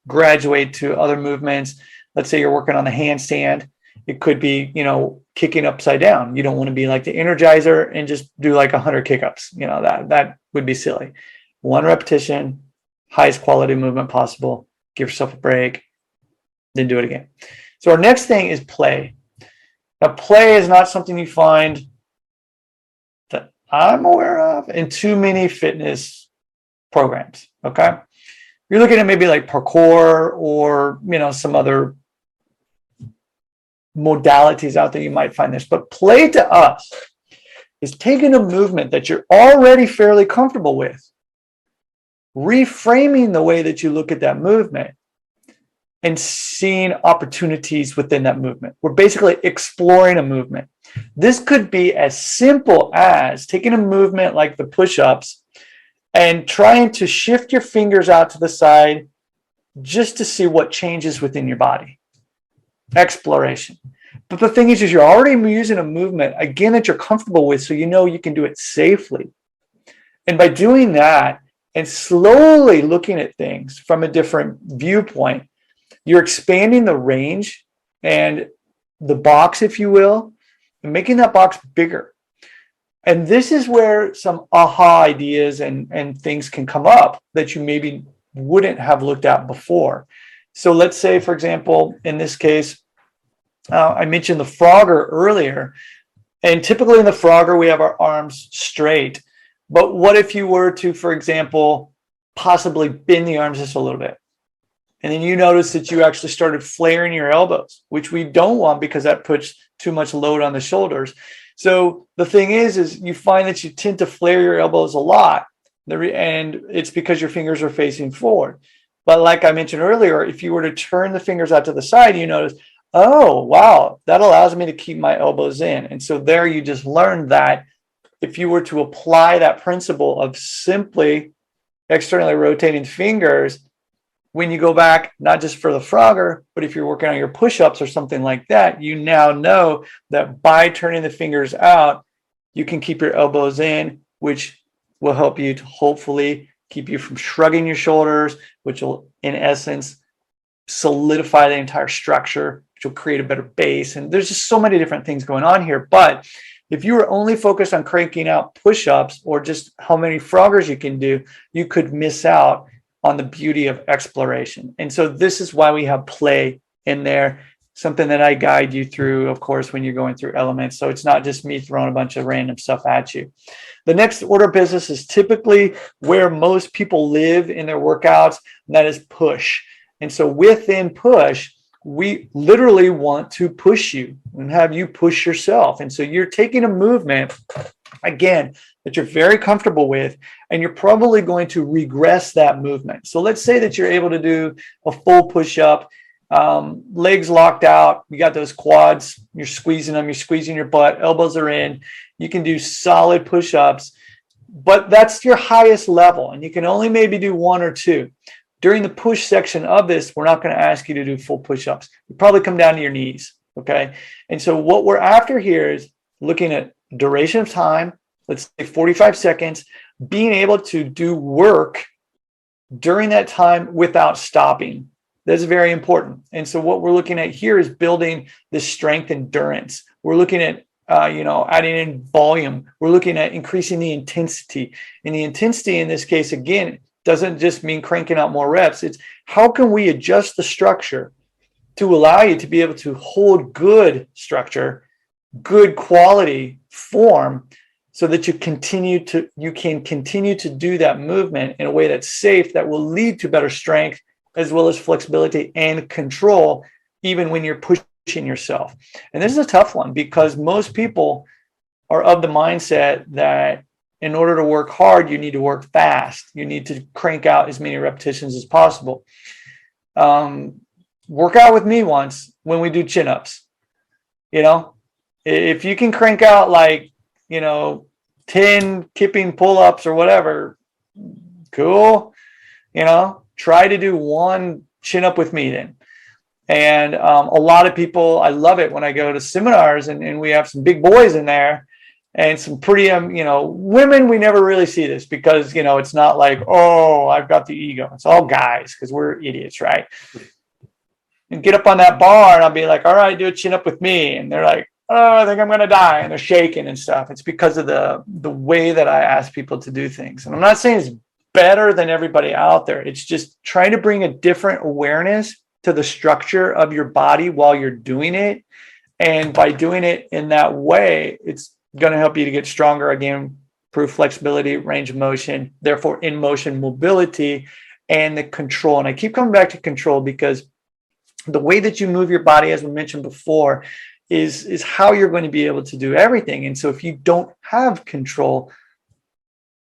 graduate to other movements, let's say you're working on the handstand, it could be, kicking upside down. You don't want to be like the Energizer and just do like 100 kickups. That would be silly. One repetition, highest quality movement possible. Give yourself a break, then do it again. So our next thing is play. Now, play is not something you find that I'm aware of in too many fitness programs. Okay. You're looking at maybe like parkour or, some other modalities out there, you might find this. But play to us is taking a movement that you're already fairly comfortable with, reframing the way that you look at that movement, and seeing opportunities within that movement. We're basically exploring a movement. This could be as simple as taking a movement like the push-ups and trying to shift your fingers out to the side just to see what changes within your body. Exploration. But the thing is you're already using a movement, again, that you're comfortable with, so you can do it safely. And by doing that and slowly looking at things from a different viewpoint, you're expanding the range and the box, if you will, and making that box bigger. And this is where some aha ideas and things can come up that you maybe wouldn't have looked at before. So let's say, for example, in this case, I mentioned the Frogger earlier. And typically in the Frogger, we have our arms straight. But what if you were to, for example, possibly bend the arms just a little bit? And then you notice that you actually started flaring your elbows, which we don't want because that puts too much load on the shoulders. So the thing is you find that you tend to flare your elbows a lot. And it's because your fingers are facing forward. But like I mentioned earlier, if you were to turn the fingers out to the side, you notice, oh, wow, that allows me to keep my elbows in. And so there you just learned that if you were to apply that principle of simply externally rotating fingers, when you go back, not just for the Frogger, but if you're working on your push-ups or something like that, you now know that by turning the fingers out, you can keep your elbows in, which will help you to hopefully keep you from shrugging your shoulders, which will, in essence, solidify the entire structure, which will create a better base. And there's just so many different things going on here. But if you were only focused on cranking out push-ups or just how many Froggers you can do, you could miss out on the beauty of exploration. And so this is why we have play in there, something that I guide you through, of course, when you're going through elements. So it's not just me throwing a bunch of random stuff at you. The next order of business is typically where most people live in their workouts, and that is push. And so within push, we literally want to push you and have you push yourself. And so you're taking a movement, again, that you're very comfortable with, and you're probably going to regress that movement. So let's say that you're able to do a full push-up, legs locked out, you got those quads, you're squeezing them, you're squeezing your butt, elbows are in, you can do solid push-ups, but that's your highest level, and you can only maybe do one or two. During the push section of this, we're not going to ask you to do full push-ups. You probably come down to your knees, okay? And so what we're after here is looking at duration of time, let's say 45 seconds, being able to do work during that time without stopping. That's very important. And so what we're looking at here is building this strength endurance. We're looking at adding in volume. We're looking at increasing the intensity. And the intensity in this case, again, doesn't just mean cranking out more reps. It's how can we adjust the structure to allow you to be able to hold good structure, good quality form, so that you can continue to do that movement in a way that's safe, that will lead to better strength, as well as flexibility and control, even when you're pushing yourself. And this is a tough one because most people are of the mindset that in order to work hard, you need to work fast. You need to crank out as many repetitions as possible. Work out with me once when we do chin-ups. If you can crank out 10 kipping pull-ups or whatever, cool. Try to do one chin up with me then. And a lot of people, I love it when I go to seminars and we have some big boys in there and some pretty, women, we never really see this because, it's not like, oh, I've got the ego. It's all guys because we're idiots, right? And get up on that bar and I'll be like, all right, do a chin up with me. And they're like, oh, I think I'm going to die. And they're shaking and stuff. It's because of the way that I ask people to do things. And I'm not saying it's better than everybody out there. It's just trying to bring a different awareness to the structure of your body while you're doing it. And by doing it in that way, it's going to help you to get stronger, again, improve flexibility, range of motion, therefore in motion mobility and the control. And I keep coming back to control because the way that you move your body, as we mentioned before, is how you're going to be able to do everything. And so if you don't have control,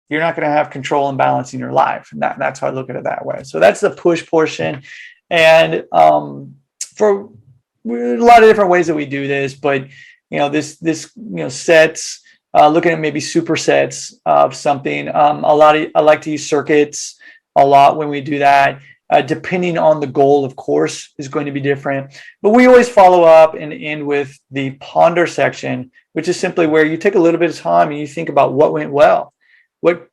you're not going to have control and balance in your life. And that's how I look at it that way. So that's the push portion. And for a lot of different ways that we do this, but this sets, looking at maybe supersets of something. I like to use circuits a lot when we do that. Depending on the goal, of course, is going to be different. But we always follow up and end with the ponder section, which is simply where you take a little bit of time and you think about what went well, what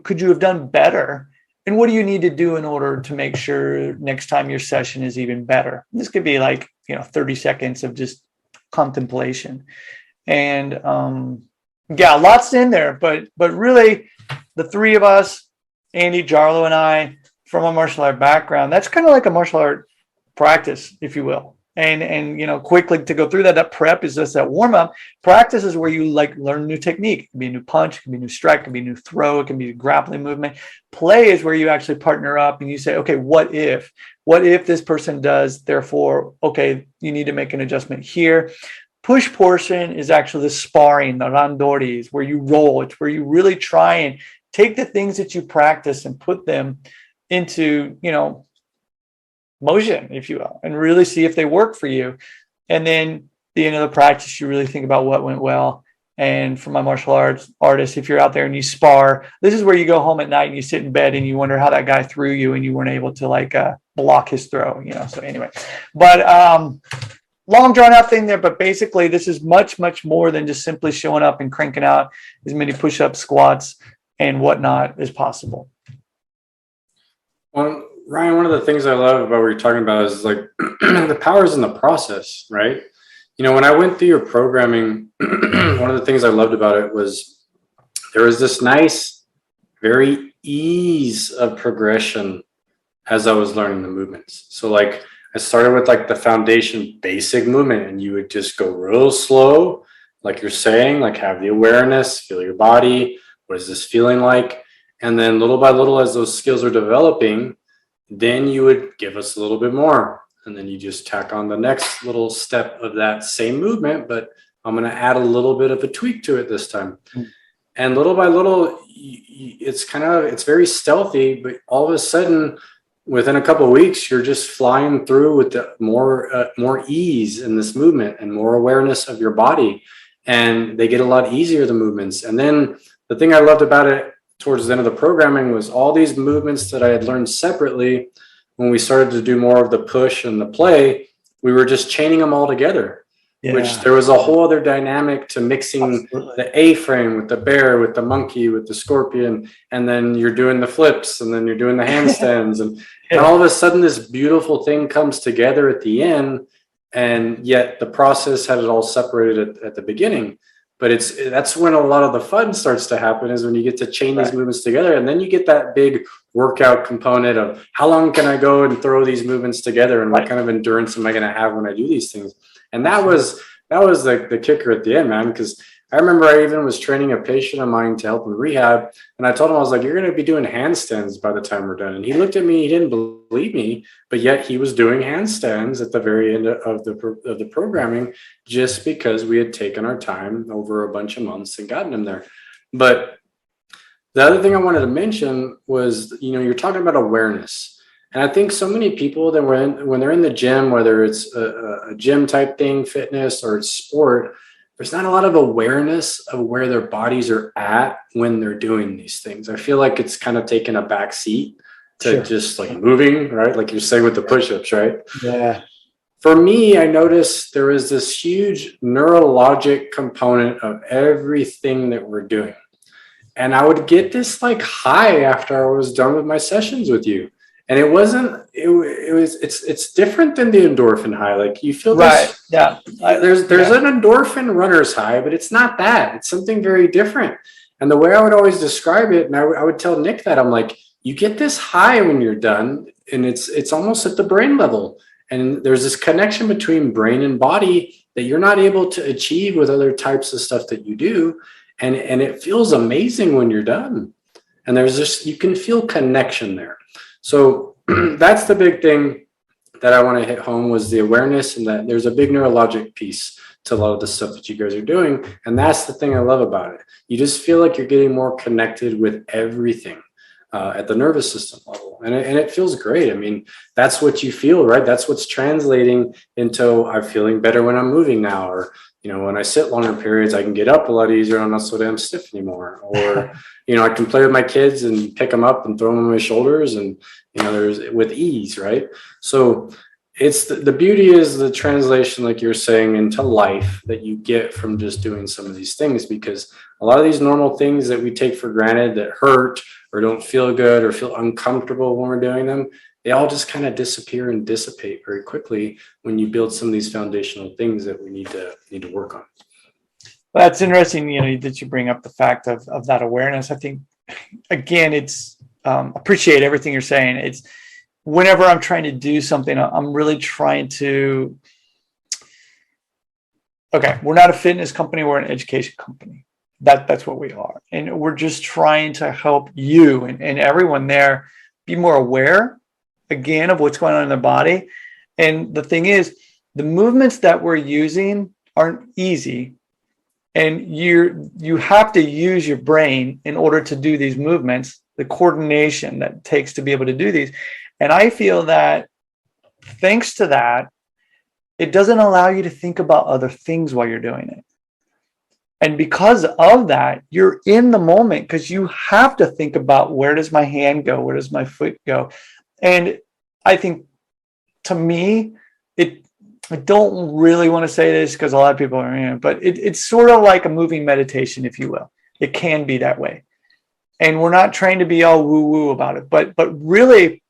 could you have done better, and what do you need to do in order to make sure next time your session is even better. This could be like 30 seconds of just contemplation, and lots in there. But really, the three of us, Andy, Jarlo, and I, from a martial art background, that's kind of like a martial art practice, if you will. And quickly to go through that prep is just that warm up. Practice is where you learn new technique. It can be a new punch, it can be a new strike, it can be a new throw, it can be a grappling movement. Play is where you actually partner up and you say, okay, what if this person does, therefore, okay, you need to make an adjustment here. Push portion is actually the sparring, the randori, where you roll. It's where you really try and take the things that you practice and put them into, motion, if you will, and really see if they work for you. And then the end of the practice, you really think about what went well. And for my martial arts artists, if you're out there and you spar, this is where you go home at night and you sit in bed and you wonder how that guy threw you and you weren't able to block his throw, So anyway, but long drawn out thing there. But basically, this is much, much more than just simply showing up and cranking out as many push-ups, squats, and whatnot as possible. Well, Ryan, one of the things I love about what you're talking about is the power's in the process, right? When I went through your programming, one of the things I loved about it was there was this nice, very ease of progression as I was learning the movements. So I started with the foundation basic movement, and you would just go real slow, like you're saying, have the awareness, feel your body. What is this feeling like? And then little by little, as those skills are developing, then you would give us a little bit more. And then you just tack on the next little step of that same movement, but I'm going to add a little bit of a tweak to it this time. Mm-hmm. And little by little, it's very stealthy, but all of a sudden, within a couple of weeks, you're just flying through with the more ease in this movement and more awareness of your body. And they get a lot easier, the movements. And then the thing I loved about it towards the end of the programming was all these movements that I had learned separately. When we started to do more of the push and the play, we were just chaining them all together, which there was a whole other dynamic to mixing the A-frame with the bear, with the monkey, with the scorpion, and then you're doing the flips, and then you're doing the handstands, and all of a sudden this beautiful thing comes together at the end, and yet the process had it all separated at the beginning. But that's when a lot of the fun starts to happen, is when you get to chain these movements together, and then you get that big workout component of how long can I go and throw these movements together, and what kind of endurance am I going to have when I do these things. And that was the kicker at the end, man, because I remember I even was training a patient of mine to help him rehab, and I told him, I was like, you're going to be doing handstands by the time we're done. And he looked at me, he didn't believe me, but yet he was doing handstands at the very end of the programming, just because we had taken our time over a bunch of months and gotten him there. But the other thing I wanted to mention was, you're talking about awareness. And I think so many people that when they're in the gym, whether it's a gym type thing, fitness, or it's sport, there's not a lot of awareness of where their bodies are at when they're doing these things. I feel like it's kind of taken a back seat to just like moving, right? Like you're saying with the push-ups, right? Yeah. For me, I noticed there was this huge neurologic component of everything that we're doing. And I would get this like high after I was done with my sessions with you. And it wasn't, it's different than the endorphin high. Like you feel Right. this, Yeah. there's an endorphin runner's high, but it's not that. It's something very different. And the way I would always describe it, and I would tell Nick that, I'm like, you get this high when you're done, and it's almost at the brain level. And there's this connection between brain and body that you're not able to achieve with other types of stuff that you do. And it feels amazing when you're done. And there's just, you can feel connection there. So that's the big thing that I want to hit home, was the awareness, and that there's a big neurologic piece to a lot of the stuff that you guys are doing. And that's the thing I love about it. You just feel like you're getting more connected with everything at the nervous system level. And it feels great. I mean, that's what you feel, right? That's what's translating into, I'm feeling better when I'm moving now, or, when I sit longer periods, I can get up a lot easier. I'm not so damn stiff anymore. Or, I can play with my kids and pick them up and throw them on my shoulders, and, there's with ease, right? So it's the beauty is the translation, like you're saying, into life that you get from just doing some of these things, because a lot of these normal things that we take for granted that hurt or don't feel good or feel uncomfortable when we're doing them, they all just kind of disappear and dissipate very quickly when you build some of these foundational things that we need to work on. Well, that's interesting, that you bring up the fact of that awareness. I think, again, it's appreciate everything you're saying. It's whenever I'm trying to do something, I'm really trying to, okay, we're not a fitness company, we're an education company. That's what we are. And we're just trying to help you and everyone there be more aware, again, of what's going on in their body. And the thing is, the movements that we're using aren't easy. And you have to use your brain in order to do these movements, the coordination that it takes to be able to do these. And I feel that thanks to that, it doesn't allow you to think about other things while you're doing it. And because of that, you're in the moment, because you have to think about, where does my hand go? Where does my foot go? And I think, to me, I don't really want to say this because a lot of people are, but it's sort of like a moving meditation, if you will. It can be that way. And we're not trying to be all woo-woo about it. But really,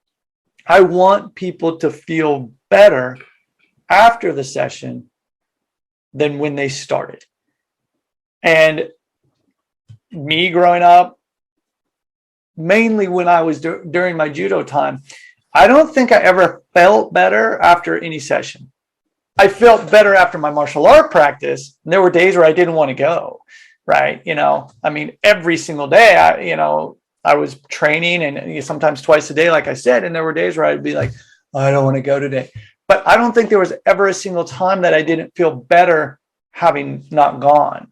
I want people to feel better after the session than when they started. And me growing up, mainly when I was during my judo time, I don't think I ever felt better after any session. I felt better after my martial art practice. And there were days where I didn't want to go, right? I mean, every single day, I was training, and sometimes twice a day, like I said, and there were days where I'd be like, I don't want to go today. But I don't think there was ever a single time that I didn't feel better having not gone.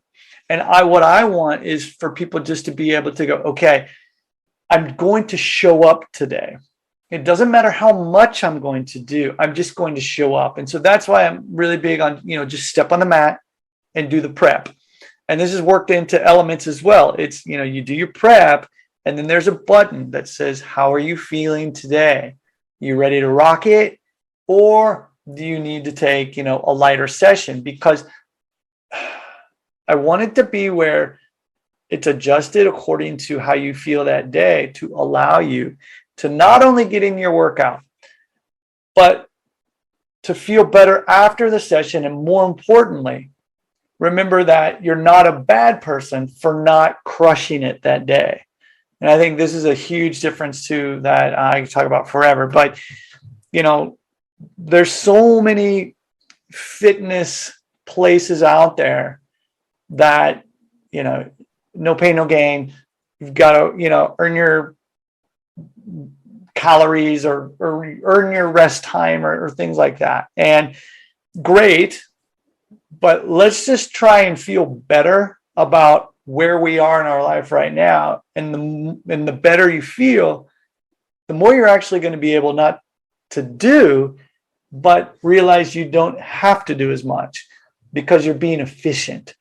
And what I want is for people just to be able to go, okay, I'm going to show up today. It doesn't matter how much I'm going to do. I'm just going to show up. And so that's why I'm really big on, just step on the mat and do the prep. And this is worked into elements as well. It's, you do your prep, and then there's a button that says, how are you feeling today? You ready to rock it? Or do you need to take, a lighter session? Because I want it to be where it's adjusted according to how you feel that day, to allow you to not only get in your workout, but to feel better after the session. And more importantly, remember that you're not a bad person for not crushing it that day. And I think this is a huge difference too, that I talk about forever. But, there's so many fitness places out there that, no pain, no gain. You've got to, earn your calories or earn your rest time or things like that. And great, but let's just try and feel better about where we are in our life right now. And the better you feel, the more you're actually going to be able not to do, but realize you don't have to do as much because you're being efficient.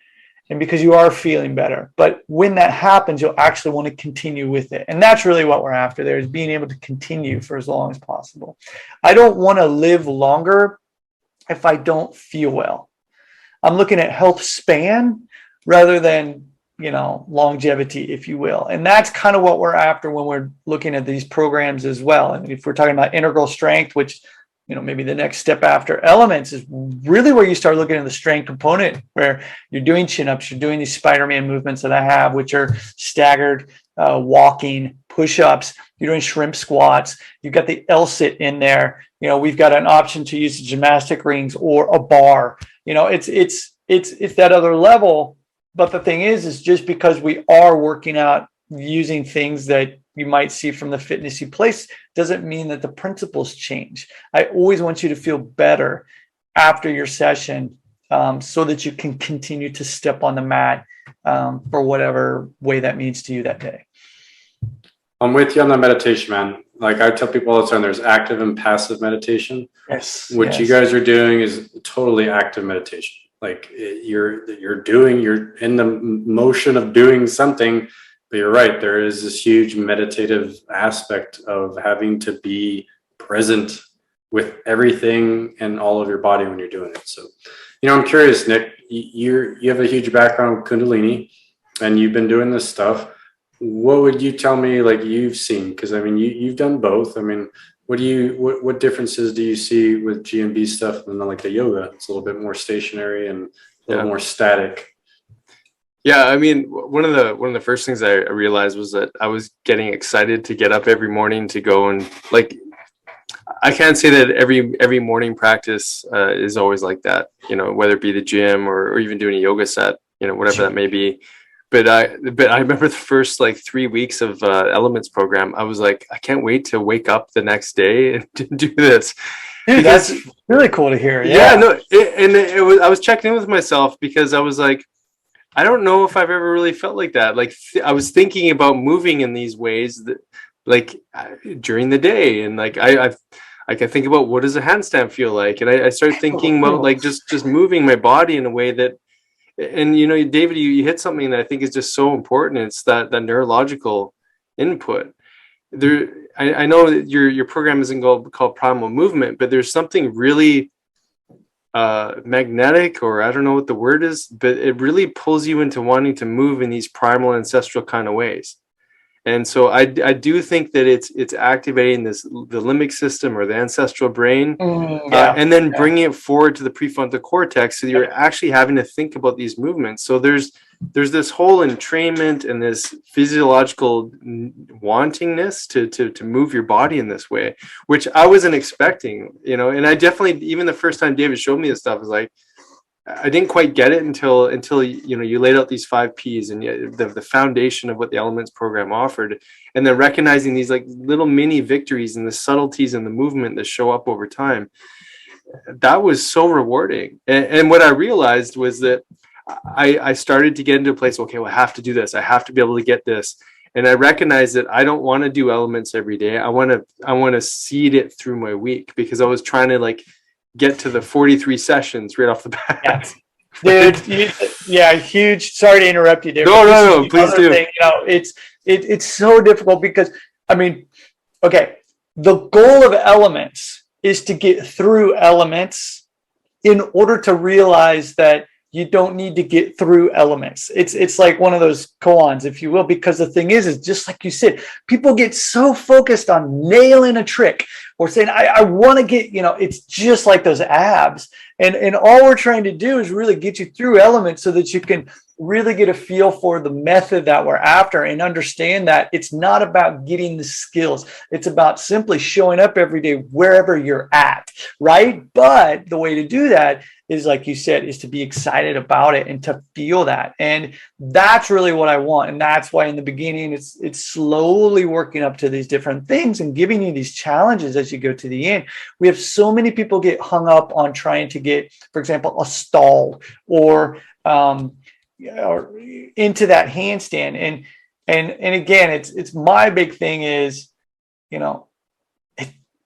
and because you are feeling better. But when that happens, you'll actually want to continue with it. And that's really what we're after there, is being able to continue for as long as possible. I don't want to live longer if I don't feel well. I'm looking at health span rather than, longevity, if you will. And that's kind of what we're after when we're looking at these programs as well. And if we're talking about integral strength, which, maybe the next step after elements, is really where you start looking at the strength component, where you're doing chin-ups, you're doing these Spider-Man movements that I have, which are staggered walking, push-ups, you're doing shrimp squats, you've got the L-sit in there. We've got an option to use the gymnastic rings or a bar. It's that other level. But the thing is just because we are working out using things that you might see from the fitnessy place doesn't mean that the principles change. I always want you to feel better after your session, so that you can continue to step on the mat for whatever way that means to you that day. I'm with you on the meditation, man. Like I tell people all the time, there's active and passive meditation. Yes. What you guys are doing is totally active meditation. Like you're in the motion of doing something, but you're right. There is this huge meditative aspect of having to be present with everything and all of your body when you're doing it. So, I'm curious, Nick, you have a huge background with Kundalini and you've been doing this stuff. What would you tell me, like you've seen? Because I mean, you've done both. I mean, what differences do you see with GMB stuff and then like the yoga? It's a little bit more stationary and a little more static. Yeah, I mean, one of the first things I realized was that I was getting excited to get up every morning to go, and like I can't say that every morning practice is always like that, whether it be the gym or even doing a yoga set, whatever that may be. But I remember the first like 3 weeks of Elements program. I was like, I can't wait to wake up the next day and do this. Dude, that's really cool to hear. Yeah, no, it was. I was checking in with myself because I was like, I don't know if I've ever really felt like that. Like I was thinking about moving in these ways that, like during the day, and like I think about what does a handstand feel like, and I started thinking about like just moving my body in a way that. And David, you hit something that I think is just so important. It's that neurological input. I know that your program isn't called Primal Movement, but there's something really magnetic, or I don't know what the word is, but it really pulls you into wanting to move in these primal ancestral kind of ways. And so I do think that it's activating the limbic system or the ancestral brain, and then bringing it forward to the prefrontal cortex. So you're actually having to think about these movements. So there's this whole entrainment and this physiological wantingness to move your body in this way, which I wasn't expecting, and I definitely, even the first time David showed me this stuff, was like, I didn't quite get it until you laid out these 5 Ps and the foundation of what the Elements program offered, and then recognizing these like little mini victories and the subtleties and the movement that show up over time. That was so rewarding. And what I realized was that I started to get into a place, okay, well, I have to do this. I have to be able to get this. And I recognized that I don't want to do Elements every day. I want to seed it through my week, because I was trying to like get to the 43 sessions right off the bat. Yeah. Dude, huge. Sorry to interrupt you, David. No, please do. Thing, it's so difficult because, I mean, okay, the goal of Elements is to get through Elements in order to realize that you don't need to get through Elements. It's like one of those koans, if you will, because the thing is just like you said, people get so focused on nailing a trick or saying, I want to get, it's just like those abs. And all we're trying to do is really get you through Elements so that you can really get a feel for the method that we're after and understand that it's not about getting the skills. It's about simply showing up every day wherever you're at, right? But the way to do that is, like you said, is to be excited about it and to feel that. And that's really what I want. And that's why in the beginning, it's slowly working up to these different things and giving you these challenges as you go to the end. We have so many people get hung up on trying to get, for example, a stall or into that handstand. And again, it's my big thing is,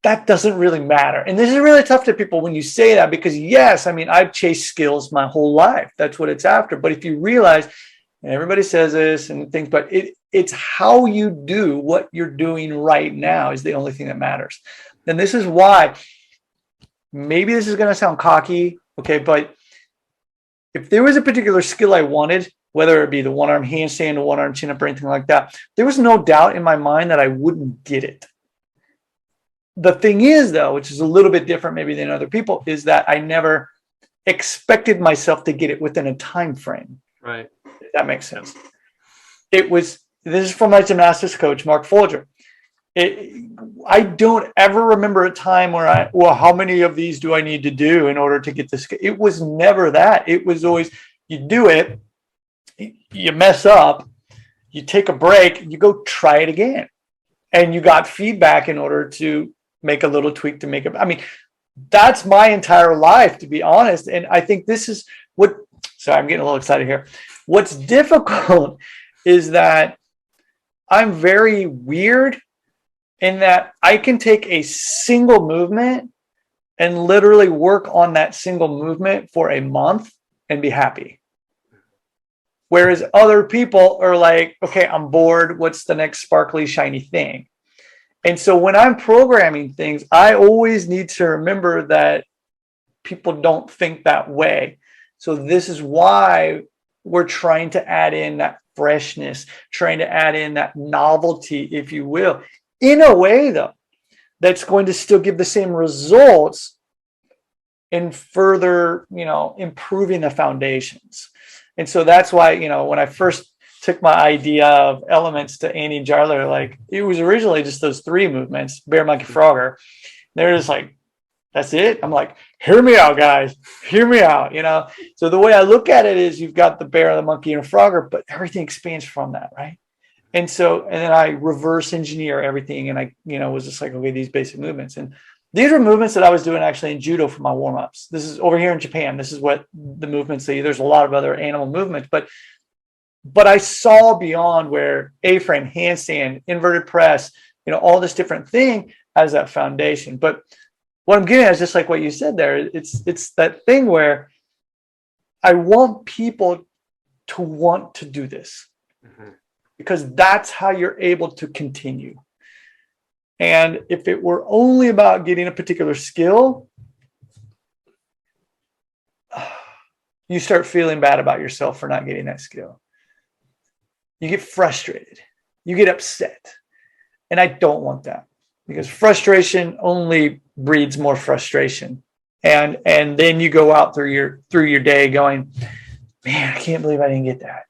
that doesn't really matter. And this is really tough to people when you say that, because yes, I mean, I've chased skills my whole life. That's what it's after. But if you realize, and everybody says this and things, but it's how you do what you're doing right now is the only thing that matters. And this is why, maybe this is going to sound cocky, okay, but if there was a particular skill I wanted, whether it be the one-arm handstand, the one-arm chin-up, or anything like that, there was no doubt in my mind that I wouldn't get it. The thing is, though, which is a little bit different maybe than other people, is that I never expected myself to get it within a time frame. Right. If that makes sense. This is from my gymnastics coach, Mark Folger. I don't ever remember a time where how many of these do I need to do in order to get this? It was never that. It was always, you do it, you mess up, you take a break, you go try it again. And you got feedback in order to make a little tweak to make it. I mean, that's my entire life, to be honest. And I think this is sorry, I'm getting a little excited here. What's difficult is that I'm very weird in that I can take a single movement and literally work on that single movement for a month and be happy. Whereas other people are like, okay, I'm bored. What's the next sparkly, shiny thing? And so when I'm programming things, I always need to remember that people don't think that way. So this is why we're trying to add in that freshness, trying to add in that novelty, if you will, in a way, though, that's going to still give the same results in further, improving the foundations. And so that's why, when I first took my idea of elements to Andy and Jarler, like, it was originally just those 3 movements, bear, monkey, frogger. They're just like, that's it. I'm like, hear me out, guys. Hear me out. So the way I look at it is you've got the bear, the monkey, and a frogger, but everything expands from that, right? And then I reverse engineer everything. And I, was just like, okay, these basic movements. And these were movements that I was doing actually in judo for my warm-ups. This is over here in Japan. This is what the movements say. There's a lot of other animal movements, but I saw beyond where A-frame, handstand, inverted press, all this different thing as that foundation. But what I'm getting at is just like what you said there. It's that thing where I want people to want to do this, because that's how you're able to continue. And if it were only about getting a particular skill, you start feeling bad about yourself for not getting that skill. You get frustrated. You get upset. And I don't want that, because frustration only breeds more frustration. And then you go out through your day going, man, I can't believe I didn't get that.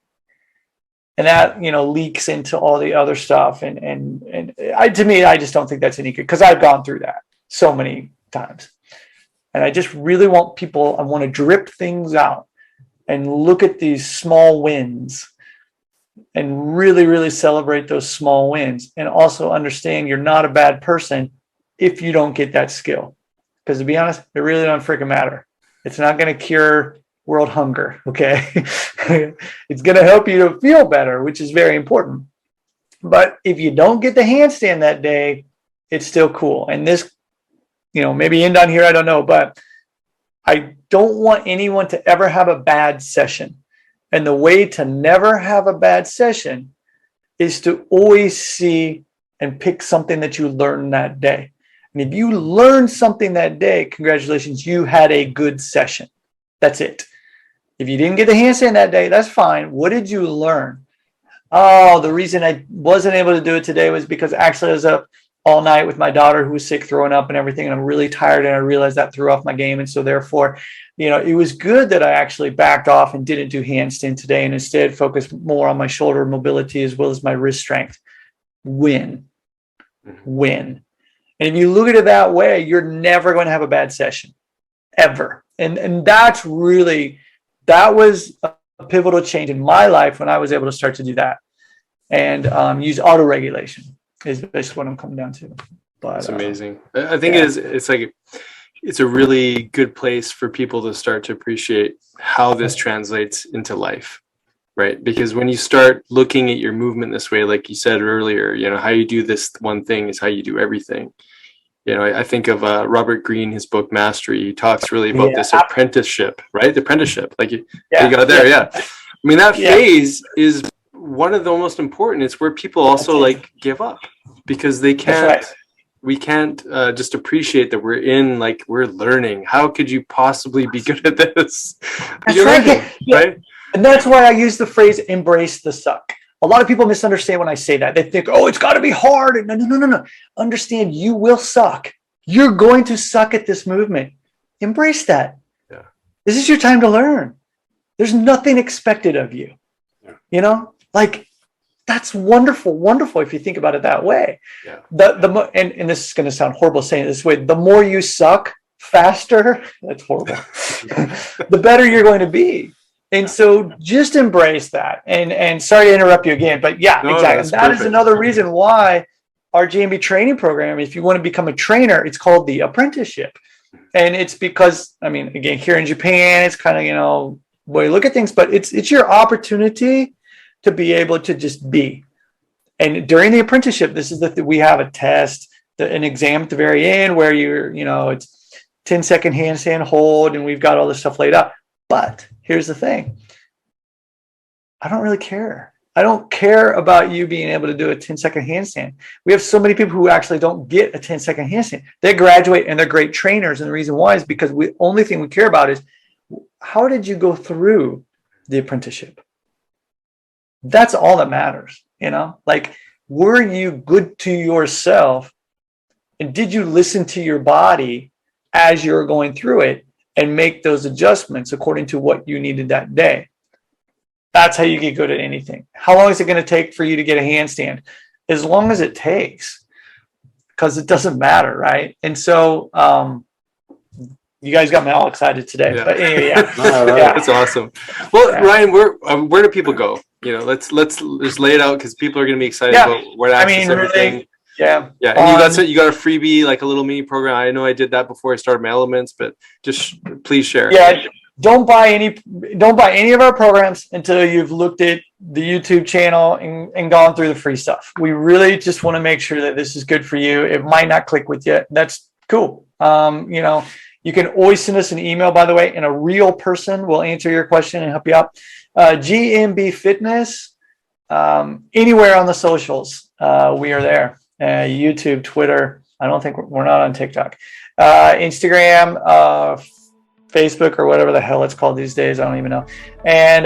And that, leaks into all the other stuff. And to me, I just don't think that's any good, because I've gone through that so many times. And I just really want people, I want to drip things out and look at these small wins and really, really celebrate those small wins. And also understand you're not a bad person if you don't get that skill. Because to be honest, it really don't freaking matter. It's not going to cure world hunger, okay? It's going to help you to feel better, which is very important. But if you don't get the handstand that day, it's still cool. And this, maybe end on here, I don't know, but I don't want anyone to ever have a bad session. And the way to never have a bad session is to always see and pick something that you learned that day. And if you learned something that day, congratulations, you had a good session. That's it. If you didn't get the handstand that day, that's fine. What did you learn? Oh, the reason I wasn't able to do it today was because actually I was up all night with my daughter who was sick, throwing up and everything, and I'm really tired, and I realized that threw off my game. And so therefore, it was good that I actually backed off and didn't do handstand today, and instead focused more on my shoulder mobility as well as my wrist strength. Win. And if you look at it that way, you're never going to have a bad session, ever. And that's really, that was a pivotal change in my life when I was able to start to do that and use auto regulation is basically what I'm coming down to. But it's amazing. I think it's a really good place for people to start to appreciate how this translates into life, right? Because when you start looking at your movement this way, like you said earlier, how you do this one thing is how you do everything. You know, I think of Robert Greene, his book Mastery. He talks really about this apprenticeship, right? The apprenticeship, like you got it there, yeah. I mean, that phase is one of the most important. It's where people also like give up because they can't. We can't just appreciate that we're learning. How could you possibly be good at this? You're learning, right? And that's why I use the phrase "embrace the suck." A lot of people misunderstand when I say that. They think, "Oh, it's got to be hard." No. Understand, you will suck. You're going to suck at this movement. Embrace that. Yeah. This is your time to learn. There's nothing expected of you. Yeah. You know, like that's wonderful if you think about it that way. Yeah. And this is going to sound horrible saying it this way. The more you suck faster, that's horrible. The better you're going to be. And so just embrace that. And sorry to interrupt you again, but exactly. That is another reason why our GMB training program, if you want to become a trainer, it's called the apprenticeship. And it's because, I mean, again, here in Japan, it's kind of, you know, way you look at things, but it's your opportunity to be able to just be. And during the apprenticeship, this is we have a test, an exam at the very end where it's 10-second handstand hold, and we've got all this stuff laid out. But here's the thing. I don't really care. I don't care about you being able to do a 10-second handstand. We have so many people who actually don't get a 10-second handstand. They graduate and they're great trainers. And the reason why is because the only thing we care about is how did you go through the apprenticeship? That's all that matters. You know, like, were you good to yourself? And did you listen to your body as you're going through it and make those adjustments according to what you needed that day? That's how you get good at anything. How long is it going to take for you to get a handstand? As long as it takes, because it doesn't matter, right? And so you guys got me all excited today. Yeah. But anyway, That's awesome. Well, Ryan, where do people go? You know, let's just lay it out because people are going to be excited about where to access everything. Really, yeah. And you got a freebie, like a little mini program. I know I did that before I started my elements, but just please share. Yeah. Don't buy any of our programs until you've looked at the YouTube channel and gone through the free stuff. We really just want to make sure that this is good for you. It might not click with you. That's cool. You can always send us an email, by the way, and a real person will answer your question and help you out. GMB Fitness, anywhere on the socials, we are there. YouTube, Twitter. I don't think we're not on TikTok. Instagram, Facebook, or whatever the hell it's called these days. I don't even know. And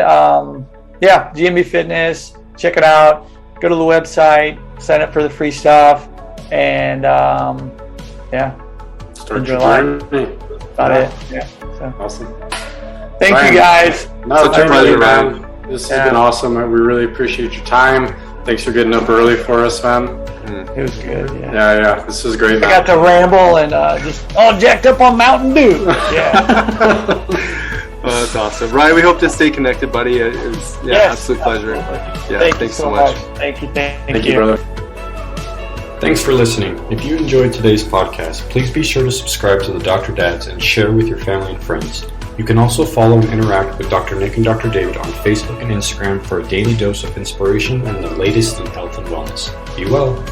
GMB Fitness. Check it out. Go to the website. Sign up for the free stuff. And start enjoy your life. journey. About it. Yeah. So. Awesome. Thank you guys. No, such a pleasure, man. This has been awesome. We really appreciate your time. Thanks for getting up early for us, man. It was good. Yeah. This was great, man. I got to ramble and just all jacked up on Mountain Dew. Yeah. Well, that's awesome. Ryan, we hope to stay connected, buddy. It's absolute pleasure. Yeah, thanks so much. Thank you, Thank you, brother. Thanks for listening. If you enjoyed today's podcast, please be sure to subscribe to the Dr. Dads and share with your family and friends. You can also follow and interact with Dr. Nick and Dr. David on Facebook and Instagram for a daily dose of inspiration and the latest in health and wellness. Be well.